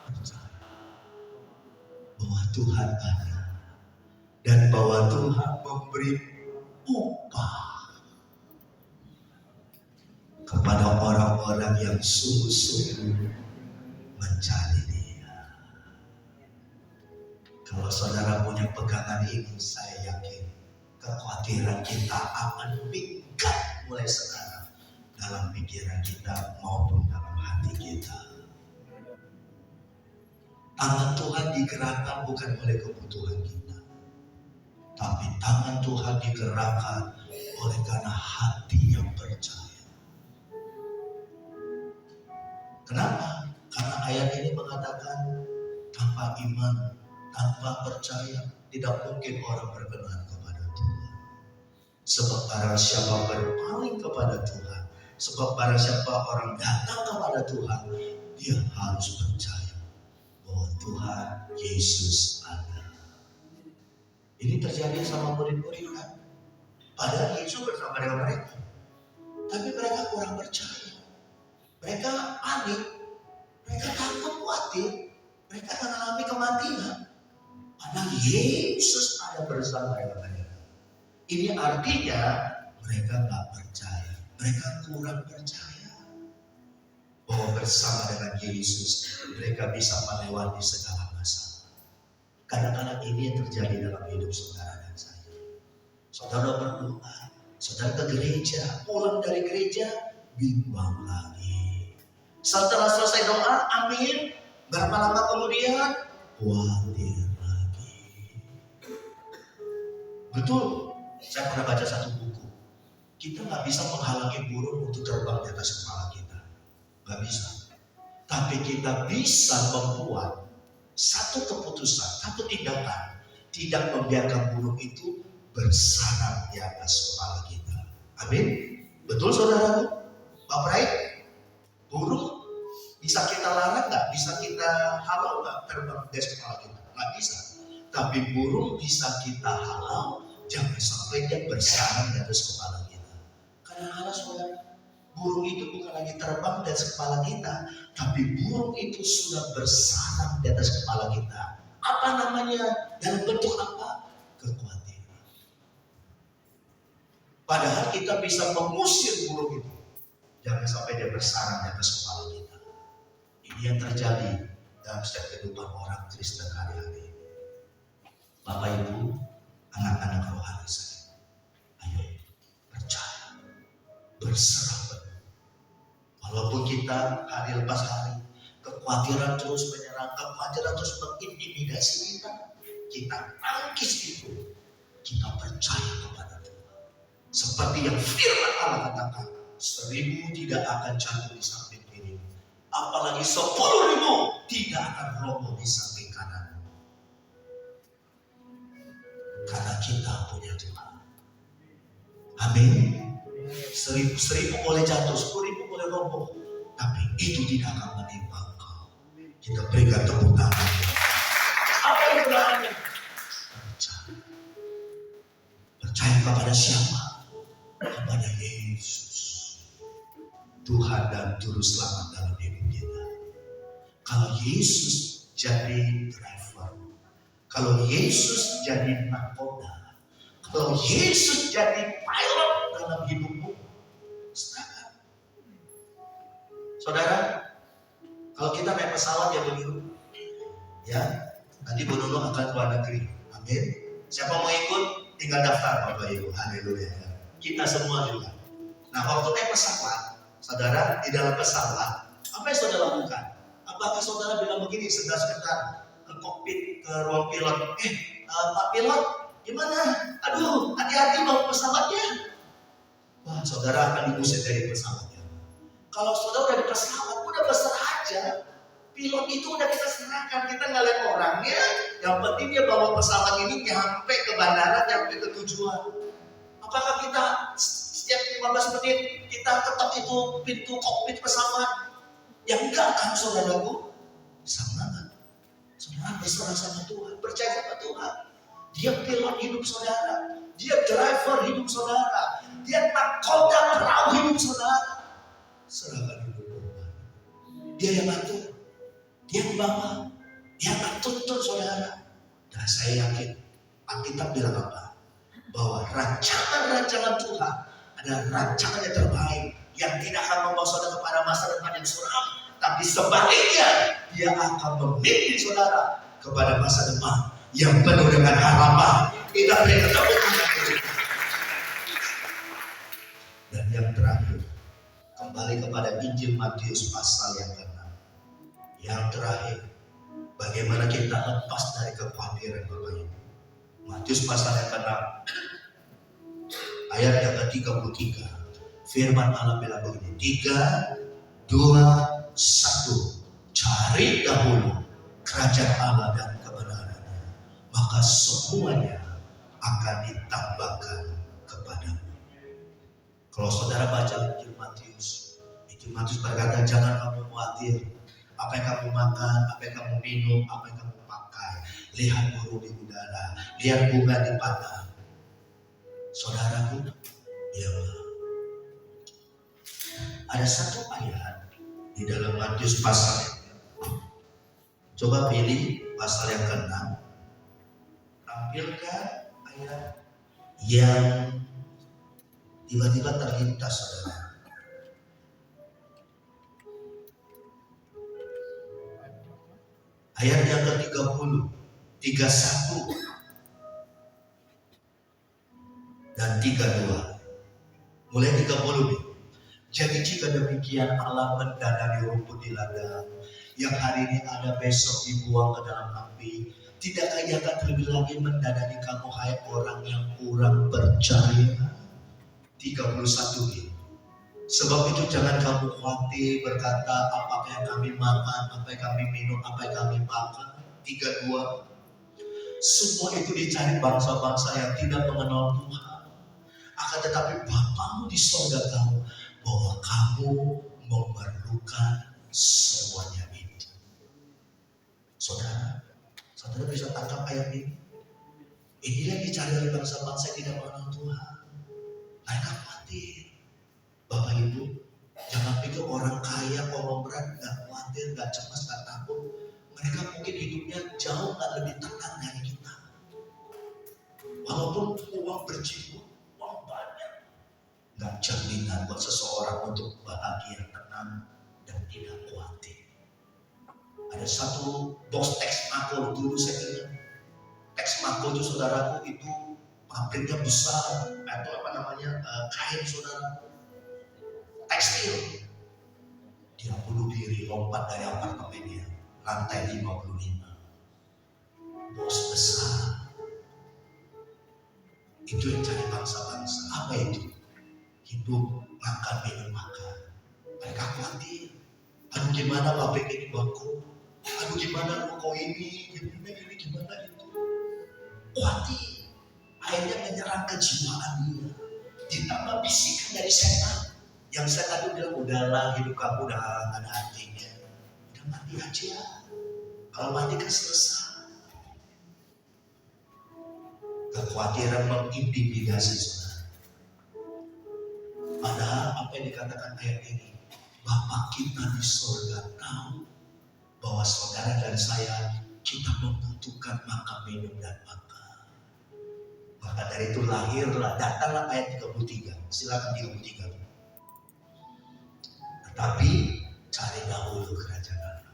percaya bahwa Tuhan ada dan bahwa Tuhan memberi upah kepada orang-orang yang sungguh-sungguh mencari Dia. Kalau saudara punya pegangan ini, saya yakin kekhawatiran kita akan minggat mulai sekarang dalam pikiran kita maupun dalam hati kita. Tangan Tuhan digerakkan bukan oleh kebutuhan kita. Tapi tangan Tuhan digerakkan oleh karena hati yang percaya. Kenapa? Karena ayat ini mengatakan tanpa iman, tanpa percaya, tidak mungkin orang berkenan kepada Tuhan. Sebab barang siapa berpaling kepada Tuhan, sebab barang siapa orang datang kepada Tuhan, dia harus percaya bahwa Tuhan Yesus ada. Ini terjadi sama murid-murid kan? Padahal Yesus bersama dengan mereka, tapi mereka kurang percaya. Mereka panik, mereka takut khawatir, mereka mengalami kematian. Padahal Yesus ada bersama dengan mereka. Ini artinya mereka nggak percaya, mereka kurang percaya bahwa bersama dengan Yesus mereka bisa melewati segala masalah. Kadang-kadang ini yang terjadi dalam hidup saudara dan saya. Saudara berdoa, saudara ke gereja, pulang dari gereja bimbang lagi. Setelah selesai doa, amin. Berapa lama kemudian khawatir lagi. Betul, saya pernah baca satu buku. Kita nggak bisa menghalangi burung untuk terbang di atas kepala kita, nggak bisa. Tapi kita bisa membuat satu keputusan, satu tindakan, tidak membiarkan burung itu bersarang di atas kepala kita. Amin. Betul saudaraku, Bapak Rai? Burung bisa kita larang nggak? Bisa kita halau nggak terbang di atas kepala kita? Nggak bisa. Tapi burung bisa kita halau, jangan sampai dia bersarang di atas kepala kita. Kadang-kadang saudara, burung itu bukan lagi terbang di atas kepala kita, tapi burung itu sudah bersarang di atas kepala kita. Apa namanya? Dalam bentuk apa? Kekhawatiran. Padahal kita bisa mengusir burung itu, jangan sampai dia bersarang di atas kepala kita. Ini yang terjadi dalam setiap kehidupan orang Kristen hari-hari. Bapak Ibu, anak-anak rohani saya, ayo percaya, berserah penuh. Walaupun kita hari lepas hari, kekhawatiran terus menyerang, kekhawatiran terus mengintimidasi kita tangkis itu, kita percaya kepada Tuhan. Seperti yang firman Allah katakan, 1.000 tidak akan jatuh di samping kiri, apalagi 10.000 tidak akan roboh di samping kanan. Karena kita punya Tuhan. Amin. 1.000 boleh jatuh, 10.000 boleh roboh, tapi itu tidak akan menimpa engkau. Kita berikan tepuk tangan. Apa yang berani? Percaya. Percaya kepada siapa? Kepada Yesus, Tuhan dan Juru Selamat dalam hidup kita. Kalau Yesus jadi driver, kalau Yesus jadi nakoda, kalau Yesus jadi pilot dalam hidupmu, serahkan. Saudara, kalau kita naik pesawat ya begitu, ya nanti Bu Nunung akan ke luar negeri. Amin. Siapa mau ikut? Tinggal daftar Bapak Ibu. Haleluya. Kita semua juga. Nah, waktu naik pesawat, saudara, di dalam pesawat, apa yang saudara lakukan? Apakah saudara bilang begini, sebentar ke kokpit, ke ruang pilot, Pak pilot, gimana? Aduh, hati-hati bawa pesawatnya. Wah, saudara akan diusir dari pesawatnya. Kalau saudara udah di pesawat, udah berserah aja. Pilot itu udah kita serahkan, kita nggak lihat orangnya. Yang penting dia bawa pesawat ini nyampe ke bandara, nyampe ke tujuan. Apakah kita setiap 15 menit kita ketok itu pintu kokpit pesawat? Ya enggak kan saudaraku? Sama kan? Saudara berserah sama Tuhan, percaya sama Tuhan. Dia pilot hidup saudara, dia driver hidup saudara, dia nakoda perahu hidup saudara. Serahkan hidup Tuhan. Dia yang atur, dia yang bawa, dia akan tuntun saudara. Dan saya yakin Alkitab bilang apa? Bahwa rancangan-rancangan Tuhan adalah rancangan yang terbaik, yang tidak akan membawa saudara kepada masa depan yang suram, tapi sebaliknya dia akan memimpin saudara kepada masa depan yang penuh dengan harapan. Kita berikan tepuk tangan. Dan yang terakhir, kembali kepada Injil Matius pasal yang ke-6. Yang terakhir, bagaimana kita lepas dari kekhawatiran Bapak Ibu. Matius pasal yang ke-6 ayat yang ke-33. Firman Allah bilang begini, 3, 2, 1. Cari dahulu kerajaan Allah dan kebenarannya, maka semuanya akan ditambahkan kepadamu. Kalau saudara baca Injil Matius berkata, jangan kamu khawatir apa yang kamu makan, apa yang kamu minum, apa yang kamu pakai. Lihat burung di udara, lihat bunga di padang. Saudaraku, ya, ada satu ayat di dalam Matius pasal, coba pilih pasal yang ke-6, tampilkan ayat yang tiba-tiba terlintas saudara. Ayat yang ke-30, 31 dan 32. Mulai 30 nih. Jadi jika demikian Allah mendanani rumput di ladang yang hari ini ada besok dibuang ke dalam api, tidakkah Ia akan terlebih lagi mendanani kamu hai orang yang kurang percaya? 31 nih. Sebab itu jangan kamu khawatir berkata apa yang kami makan, apa yang kami minum, apa yang kami makan. 32. Semua itu dicari bangsa-bangsa yang tidak mengenal Tuhan. Akan tetapi Bapamu di sorga tahu bahwa kamu memerlukan semuanya itu. Saudara bisa tangkap ayat ini? Inilah yang dicari oleh bangsa-bangsa yang tidak mengenal Tuhan. Mereka khawatir. Bapak Ibu, jangan pikir orang kaya, konglomerat gak khawatir, gak cemas, gak takut. Mereka mungkin hidupnya jauh gak lebih tenang dari kita. Walaupun uang berjibun, uang banyak, gak jaminan buat seseorang untuk bahagia, tenang, dan tidak khawatir. Ada satu bos teks makul dulu saya ingat. Teks makul itu saudaraku itu pabriknya besar, atau apa namanya, kain saudara. Tekstil. Dia bunuh diri, lompat dari apartemennya, lantai 55. Bos besar. Itu yang cari bangsa-bangsa. Apa itu? Hidup, makan, minum, makan. Mereka khawatir. Aduh gimana pabrik ini bangkrut? Aduh gimana ruko ini? Gimana itu? Khawatir. Akhirnya menyerang kejiwaan dia. Ditambah bisikan dari setan. Yang saya tadi bilang, udahlah hidup kamu udah gak ada artinya. Udah mati aja. Kalau mati kan selesai. Kekhawatiran mengintimidasi saudara. Padahal apa yang dikatakan ayat ini, Bapa kita di surga tahu bahwa saudara dan saya kita membutuhkan makan, minum, dan makan. Maka dari itu lahirlah, datanglah ayat 33. Silakan 33. Tetapi cari dahulu kerajaan Allah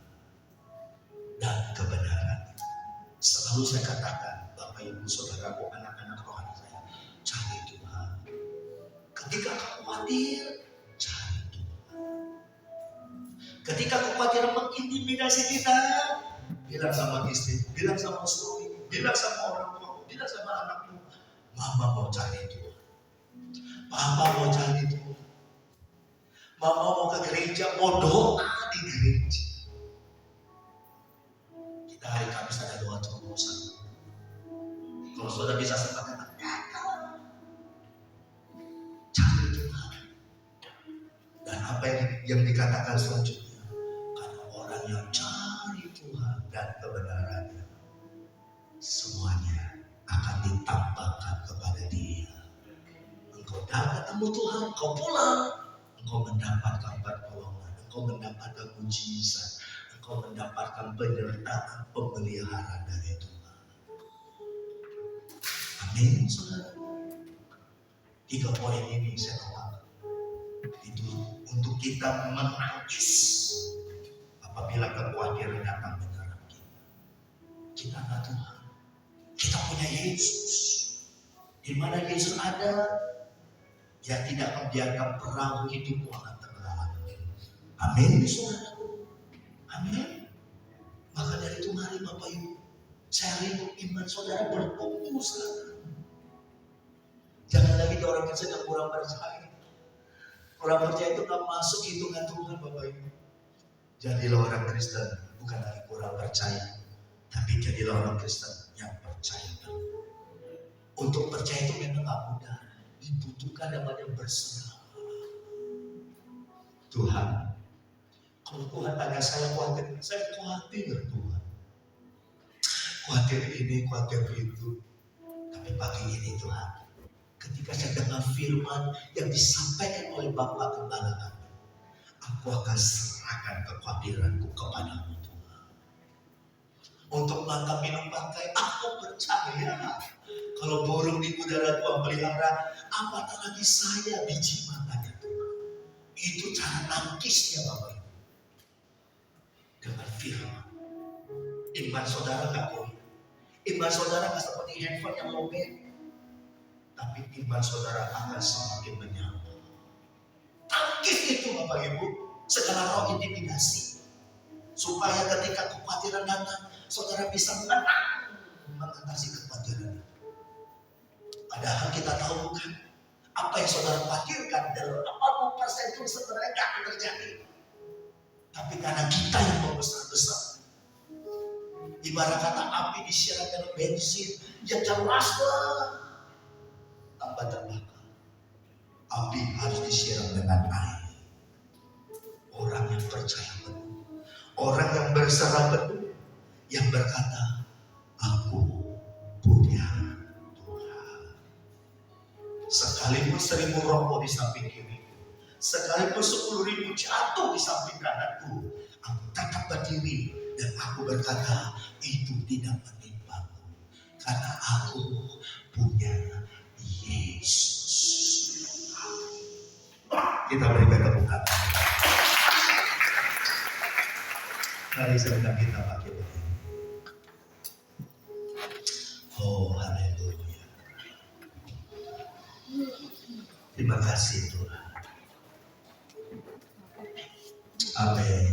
dan kebenaran. Selalu saya katakan, Bapak Ibu Saudaraku, anak-anak rohani saya, cari Tuhan. Ketika khawatir, cari Tuhan. Ketika khawatir mengintimidasi kita, bilang sama istri, bilang sama suami, bilang sama orang tua, bilang sama anakmu, Mama mau cari Tuhan. Papa mau cari Tuhan. Mama mau ke gereja, mau doa di gereja. Kita hari Kamis ada doa terobosan. Kalau saudara bisa sempatkan, cari Tuhan. Dan apa yang dikatakan selanjutnya, karena orang yang cari Tuhan dan kebenarannya, semuanya akan ditambahkan kepada dia. Engkau dapat ketemu Tuhan, engkau pulang. Engkau mendapatkan pertolongan, engkau mendapatkan mujizat, engkau mendapatkan penyertaan, pemeliharaan dari Tuhan. Amin, saudara. 3 poin ini saya katakan itu untuk kita menangis apabila kekhawatiran datang menyerang kita. Kita nggak Tuhan, kita punya Yesus. Di mana Yesus ada, yang tidak membiarkan perahu hidupmu akan tenggelam. Amin, saudara. Amin. Maka dari itu mari Bapak Ibu, Saya rindu iman saudara bertumbuh sana. Jangan lagi orang Kristen yang kurang percaya. Kurang percaya itu gak masuk hitungan Tuhan Bapak Ibu. Jadilah orang Kristen bukan lagi kurang percaya, tapi jadilah orang Kristen yang percaya. Untuk percaya itu memang gak mudah. Dibutuhkan namanya berserah. Tuhan, kalau Tuhan tanya saya khawatir Tuhan. Khawatir ini, khawatir itu. Tapi pagi ini Tuhan, ketika saya dengar firman yang disampaikan oleh Bapak Gembala kami, aku akan serahkan kekhawatiranku kepadamu Tuhan. Untuk makan minum pakai, aku percaya. Kalau burung di udara Tuhan pelihara, apatah lagi saya biji makannya Tuhan. Itu cara nangkisnya Bapak Ibu. Dengan firman. Iman saudara gak boleh. Iman saudara gak seperti handphone yang lobet. Tapi iman saudara akan semakin menyala. Tangkis itu Bapak Ibu. Segala roh intimidasi. Supaya ketika kekhawatiran datang, saudara bisa mengatasi kekhawatiran itu. Padahal kita tahu bukan apa yang saudara khawatirkan dalam 80% itu sebenarnya gak akan terjadi. Tapi karena kita yang membesar-besar. Ibarat kata api disiram dengan bensin, ya jelas tanpa terbakar. Api harus disiram dengan air. Orang yang percaya betul, orang yang berserah betul, yang berkata, aku punya Tuhan. Sekalipun 1000 rokok di samping kiri, sekalipun 10.000 jatuh di samping kananku, aku tetap berdiri dan aku berkata, itu tidak menimpaku, karena aku punya Yesus. Kita berikan tepuk tangan. Mari serta kita pakai begini. Oh, haleluya. Terima kasih Tuhan. Amin.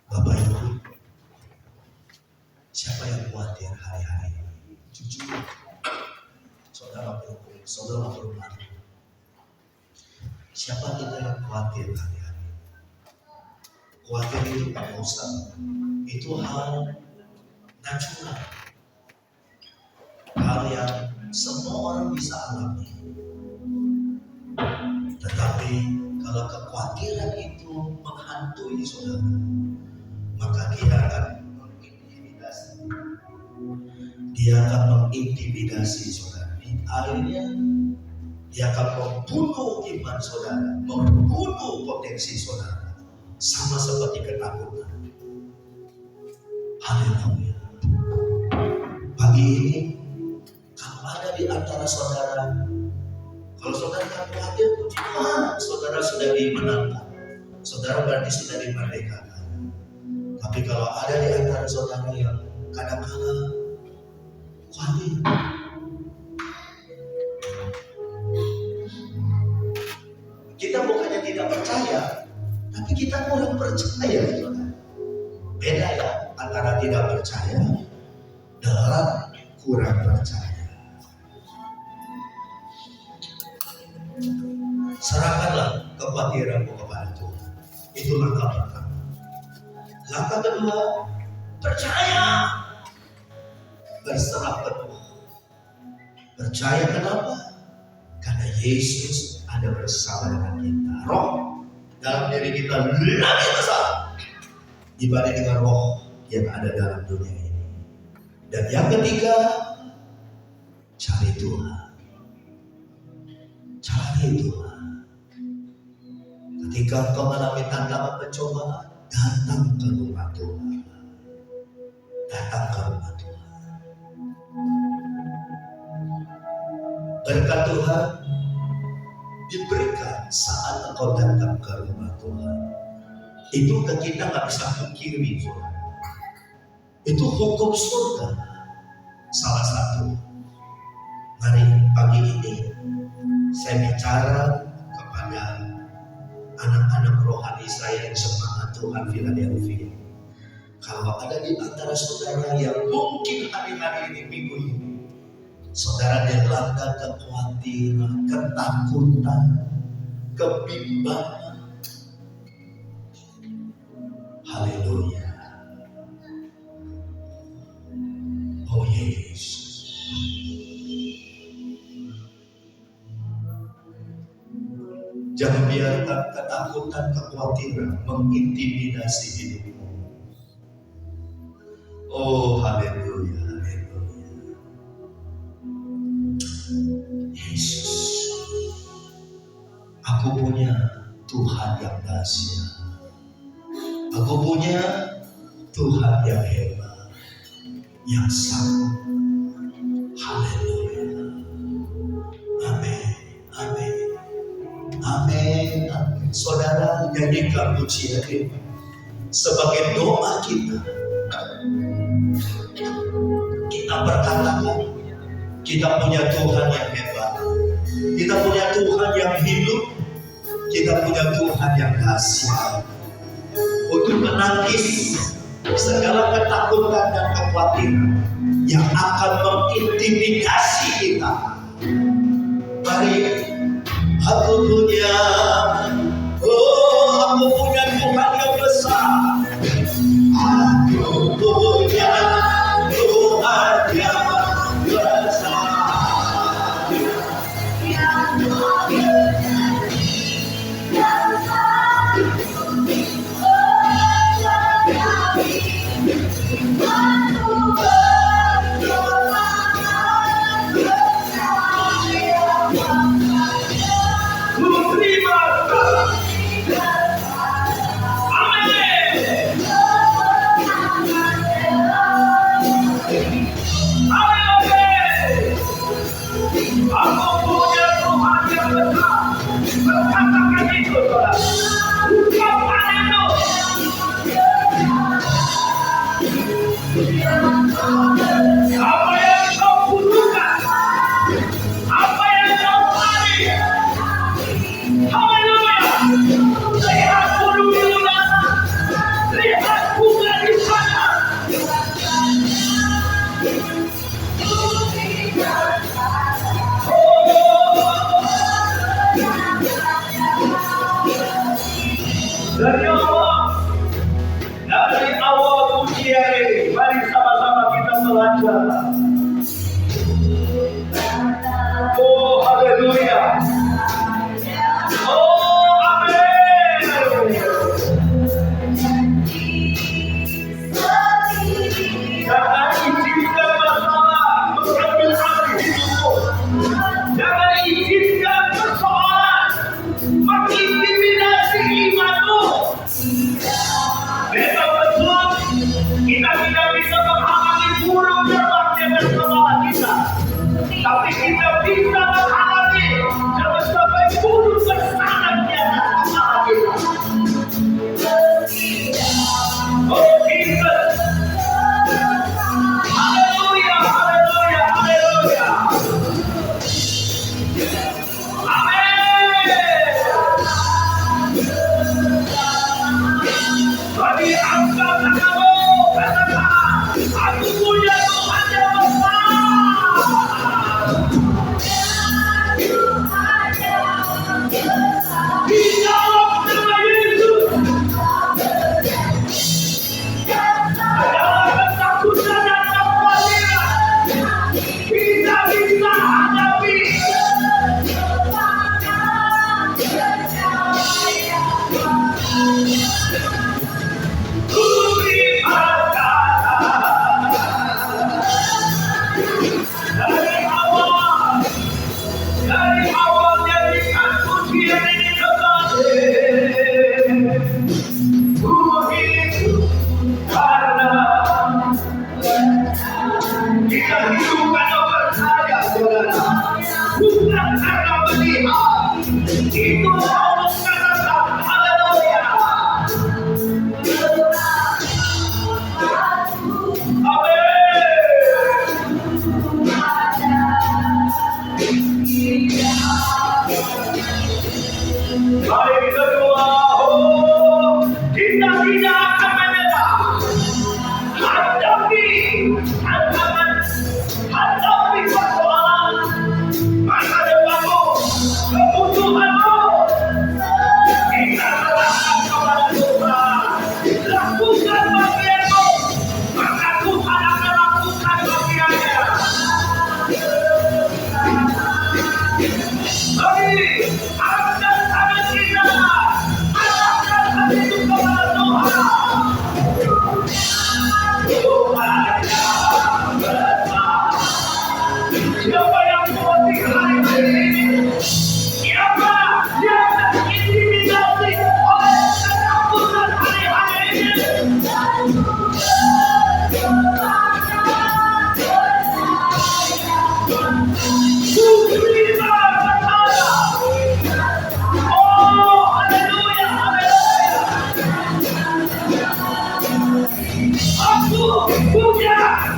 Bapak Ibu, siapa yang khawatir hari-hari ini? Jujur, saudara berumah. Siapa kita yang khawatir hari-hari ini? Khawatir itu tak usah. Itu hal natural. Hal yang semua orang bisa alami. Tetapi kalau kekhawatiran itu menghantui saudara, maka dia akan mengintimidasi. Dia akan mengintimidasi saudara. Akhirnya dia akan membunuh iman saudara, membunuh potensi saudara, sama seperti ketakutan. Haleluya. Pagi ini, kalau ada di antara saudara, kalau saudara tak khawatir, puji Tuhan, saudara sudah dimenangkan. Saudara berarti sudah dimerdekakan. Tapi kalau ada di antara saudara yang kadang-kadang khawatir, kita bukannya tidak percaya, tapi kita kurang percaya. Beda ya antara tidak percaya dengan kurang percaya. Serahkanlah kekhawatiranmu kepada Tuhan. Itu langkah pertama. Langkah kedua, percaya. Berserah penuh. Percaya kenapa? Karena Yesus ada bersama dengan kita. Roh dalam diri kita lebih besar dibanding dengan roh yang ada dalam dunia ini. Dan yang ketiga, cari Tuhan. Cari Tuhan. Ketika engkau mengalami tantangan pencobaan, datang ke rumah Tuhan. Datang ke rumah Tuhan. Berkat Tuhan diberikan saat engkau datang ke rumah Tuhan. Itu kita nggak bisa pungkiri, saudara. Itu hukum surga. Salah satu. Mari pagi ini saya bicara kepada anak-anak rohani saya yang semangat Tuhan Philadelphia. Kalau ada di antara saudara yang mungkin hari-hari ini, minggu ini, saudara dilanda kekhawatiran, ketakutan, kebimbangan. Haleluya. Oh Yesus. Jangan biarkan ketakutan, kekhawatiran mengintimidasi hidupmu. Oh haleluya, haleluya. Yesus, aku punya Tuhan yang dahsyat. Aku punya Tuhan yang hebat, yang sanggup. Haleluya. Amin, amin, amin, amin. Saudara, nyanyikan pujian ini sebagai doa kita. Kita berkatakan, kita punya Tuhan yang hebat, kita punya Tuhan yang hidup, kita punya Tuhan yang dahsyat untuk menangis segala ketakutan dan kekhawatiran yang akan mengintimidasi kita. Mari, aku punya Tuhan yang besar. Aku punya Tuhan yang besar. Apa yang kau butuhkan, apa yang kau cari, haleluya. Lihat gunung di sana, lihat bunga di sana. Dari awal pujian ini, mari sama-sama kita belajar. Oh haleluya. Oh amin. Jangan izinkan masalah mengambil alih hidupmu. Jangan izinkan persoalan mengintimidasi imanmu. Besok betul kita tidak bisa menghalangi burung terbang di atas kepala kita, tapi kita bisa menghalangi jangan sampai burung bersarang di atas kepala kita. Oh Jesus, haleluya, haleluya, haleluya. Amin. Bagi angkat tanganmu, katakan, aku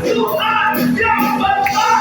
Tuhan yang benar.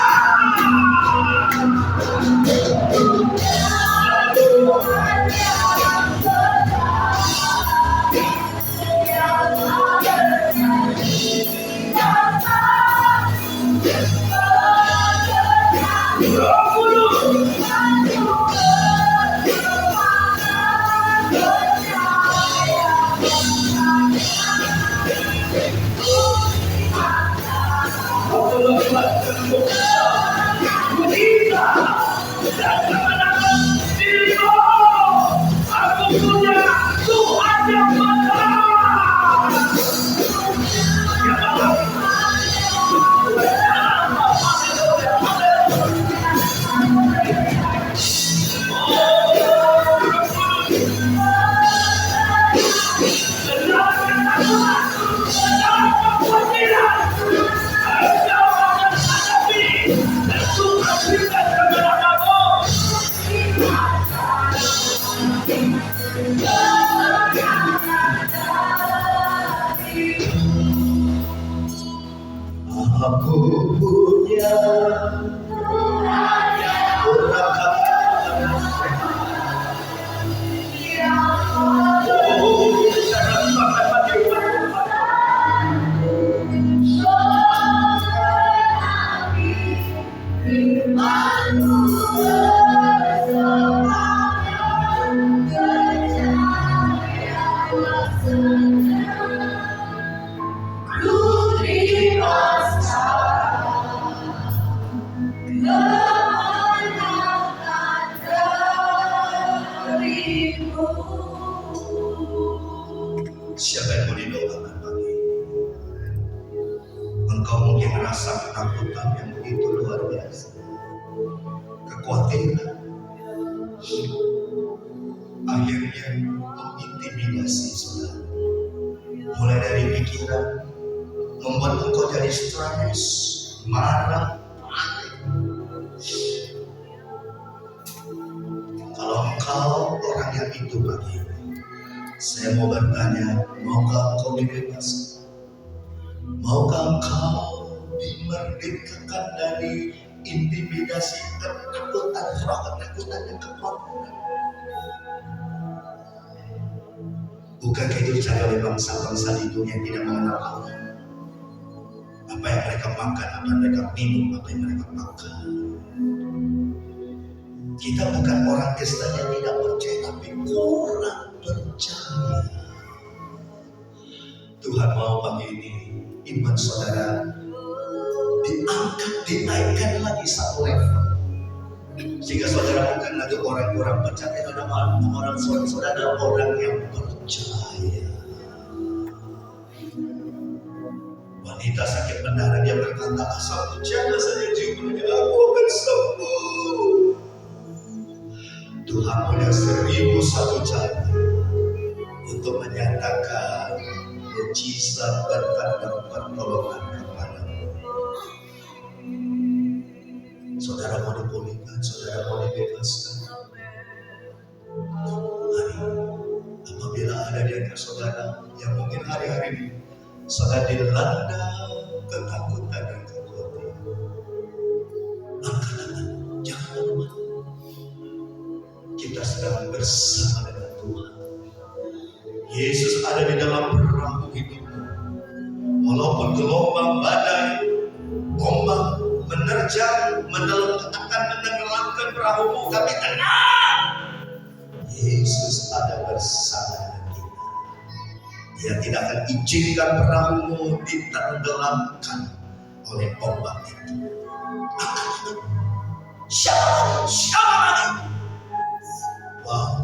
Aku punya siapa yang mau didoakan pagi ini? Engkau mungkin merasa ketakutan yang begitu luar biasa, kekhawatiran, akhirnya mengintimidasi saudara. Mulai dari pikiran, membuat engkau jadi stres, marah, panik. Kalau engkau orang yang itu pagi ini, saya mau bertanya, maukah engkau dibebaskan? Maukah engkau dimerdekakan dari intimidasi, ketakutan, roh ketakutan dan kekhawatiran? Bukankah itu terjadi oleh bangsa-bangsa di dunia yang tidak mengenal Allah? Apa yang mereka makan, apa yang mereka minum, apa yang mereka makan. Kita bukan orang Kristen yang tidak percaya, tapi kurang percaya. Tuhan mau pagi ini iman saudara diangkat, dinaikkan lagi satu level, sehingga saudara bukan lagi orang kurang percaya, orang saudara orang yang percaya. Wanita sakit mendarah, dia berkata, asal jaga saja jiwanya, aku akan sembuh. Tuhan punya 1001 cara untuk menyatakan mujizat berkat dan pertolongan kepadamu. Saudara mau dipulihkan, saudara mau dibebaskan. Hari apabila ada di antara saudara yang mungkin hari-hari ini saudara dilanda ketakutan dan kekhawatiran, angkatlah, jangan lemah. Kita sedang bersama dengan Tuhan. Yesus ada di dalam perahu hidupmu. Walaupun gelombang, badai, ombak menerjang, akan menenggelamkan perahumu, tapi tenang. Yesus ada bersama dengan kita. Dia tidak akan izinkan perahumu ditenggelamkan oleh ombak itu. Siapa? Wow,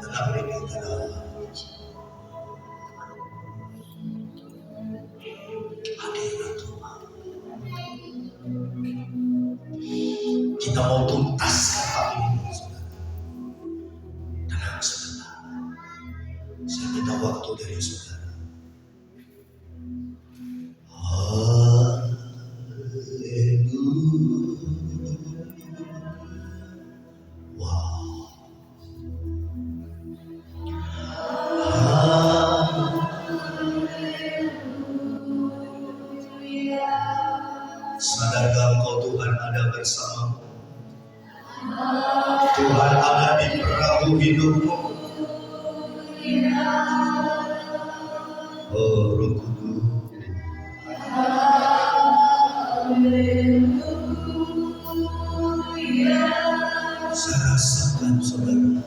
tenang ini, tenang. Hadirat Tuhan. Kita mau tuntaskan hari ini, saudara. Tenang sebentar. Saya minta waktu dari saudara. Sadarkah engkau Tuhan ada bersamamu? Tuhan ada di perahu hidupmu. Oh Roh Kudus, saya rasakan saudara.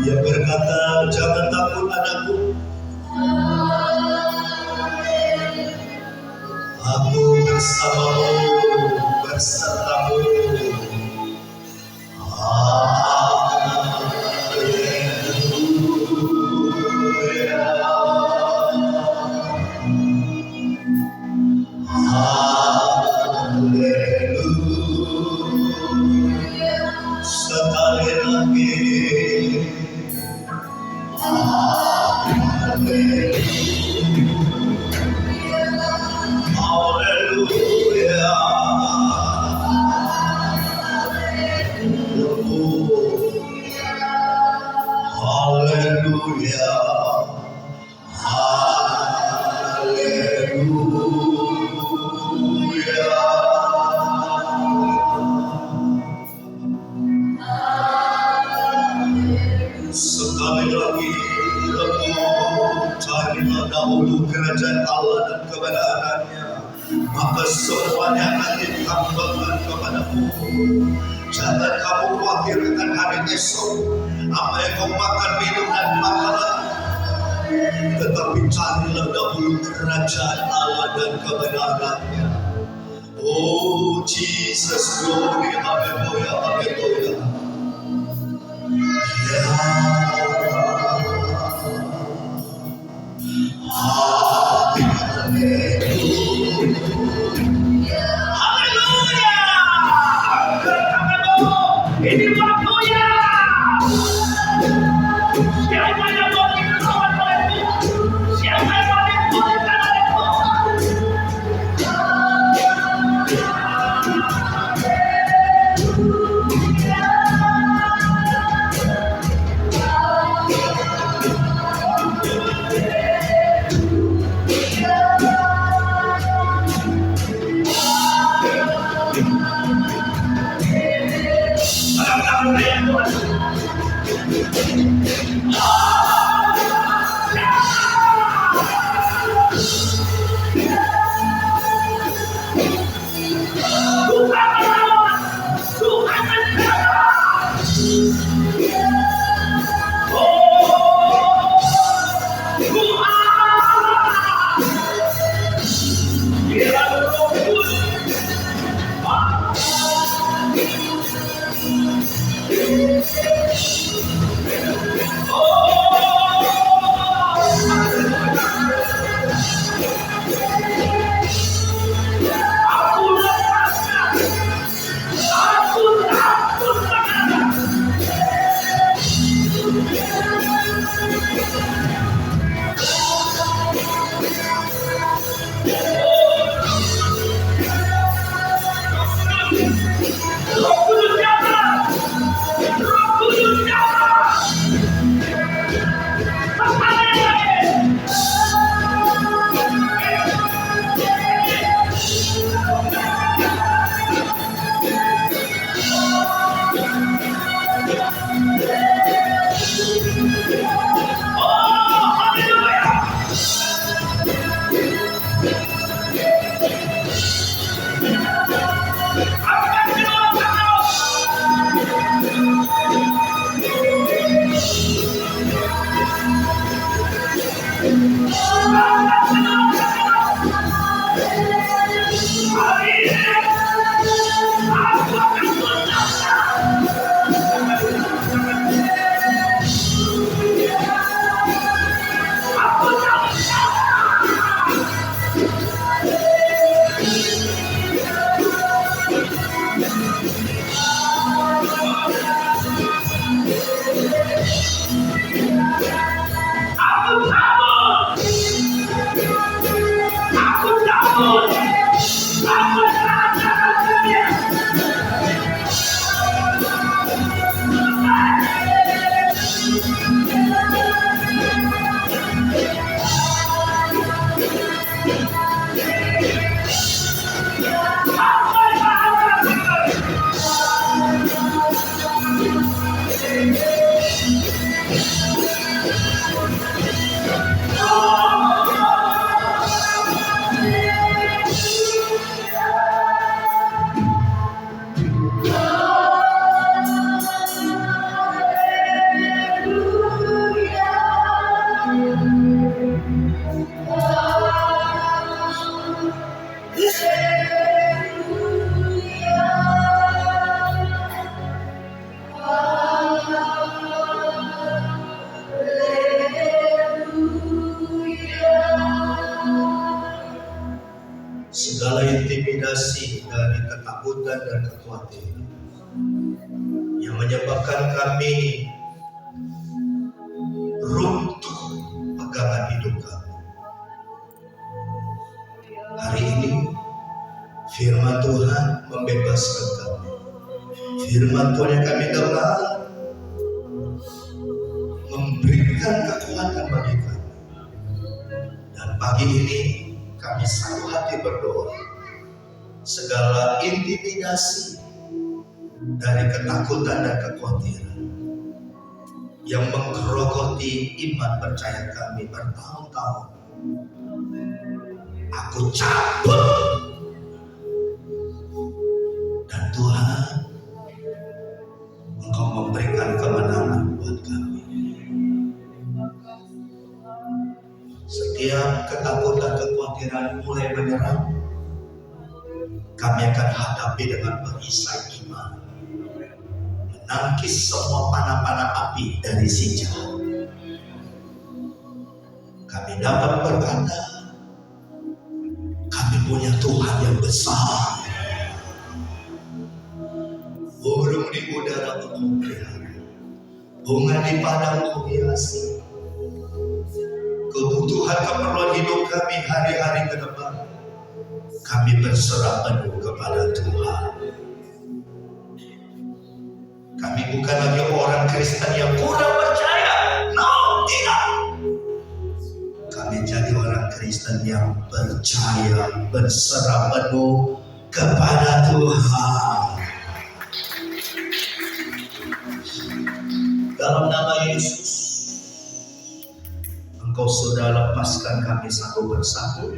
Dia berkata, jangan takut anakku, aku bersamamu, bersertamu. Sekali lagi, haleluya, haleluya, sekali lagi, carilah dahulu kerajaan Allah dan kebenarannya, maka semuanya akan ditambahkan kepadamu. Jangan kamu khawatir akan hari esok, apa yang kau makan, minum dan makanan, tetapi carilah dahulu kerajaan Allah dan kebenarannya. Oh Jesus, glory, haleluya, haleluya. Ya, ini waktunya. Siapa yang mau dikawal olehmu? Siapa yang mau dipulihkan olehmu? ketakutan dan kekhawatiran yang menyebabkan kami runtuh pegangan hidup kami. Hari ini firman Tuhan membebaskan kami. Firman Tuhan yang kami dengar memberikan kekuatan bagi kami. Dan pagi ini kami satu hati berdoa, segala intimidasi dari ketakutan dan kekhawatiran yang menggerogoti iman percaya kami bertahun-tahun, aku cabut. Dan Tuhan, Engkau memberikan kemenangan buat kami. Setiap ketakutan, kekhawatiran mulai menyerang, kami akan hadapi dengan perisai iman, menangkis semua panah-panah api dari si jahat. Kami dapat berkata, kami punya Tuhan yang besar. Burung di udara Engkau pelihara, bunga di padang Engkau hiasi. Kebutuhan keperluan hidup kami hari-hari ke depan, kami berserah penuh kepada Tuhan. Kami bukan lagi orang Kristen yang kurang percaya. No, tidak. Kami jadi orang Kristen yang percaya, berserah penuh kepada Tuhan. Dalam nama Yesus, Engkau sudah lepaskan kami satu persatu,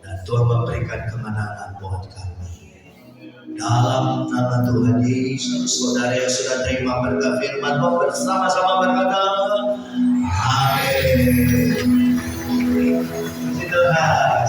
dan Tuhan memberikan kemenangan buat kami. Dalam nama Tuhan Yesus, saudara yang sudah terima berkat firman Tuhan bersama-sama berkata, amin. Puji Tuhan.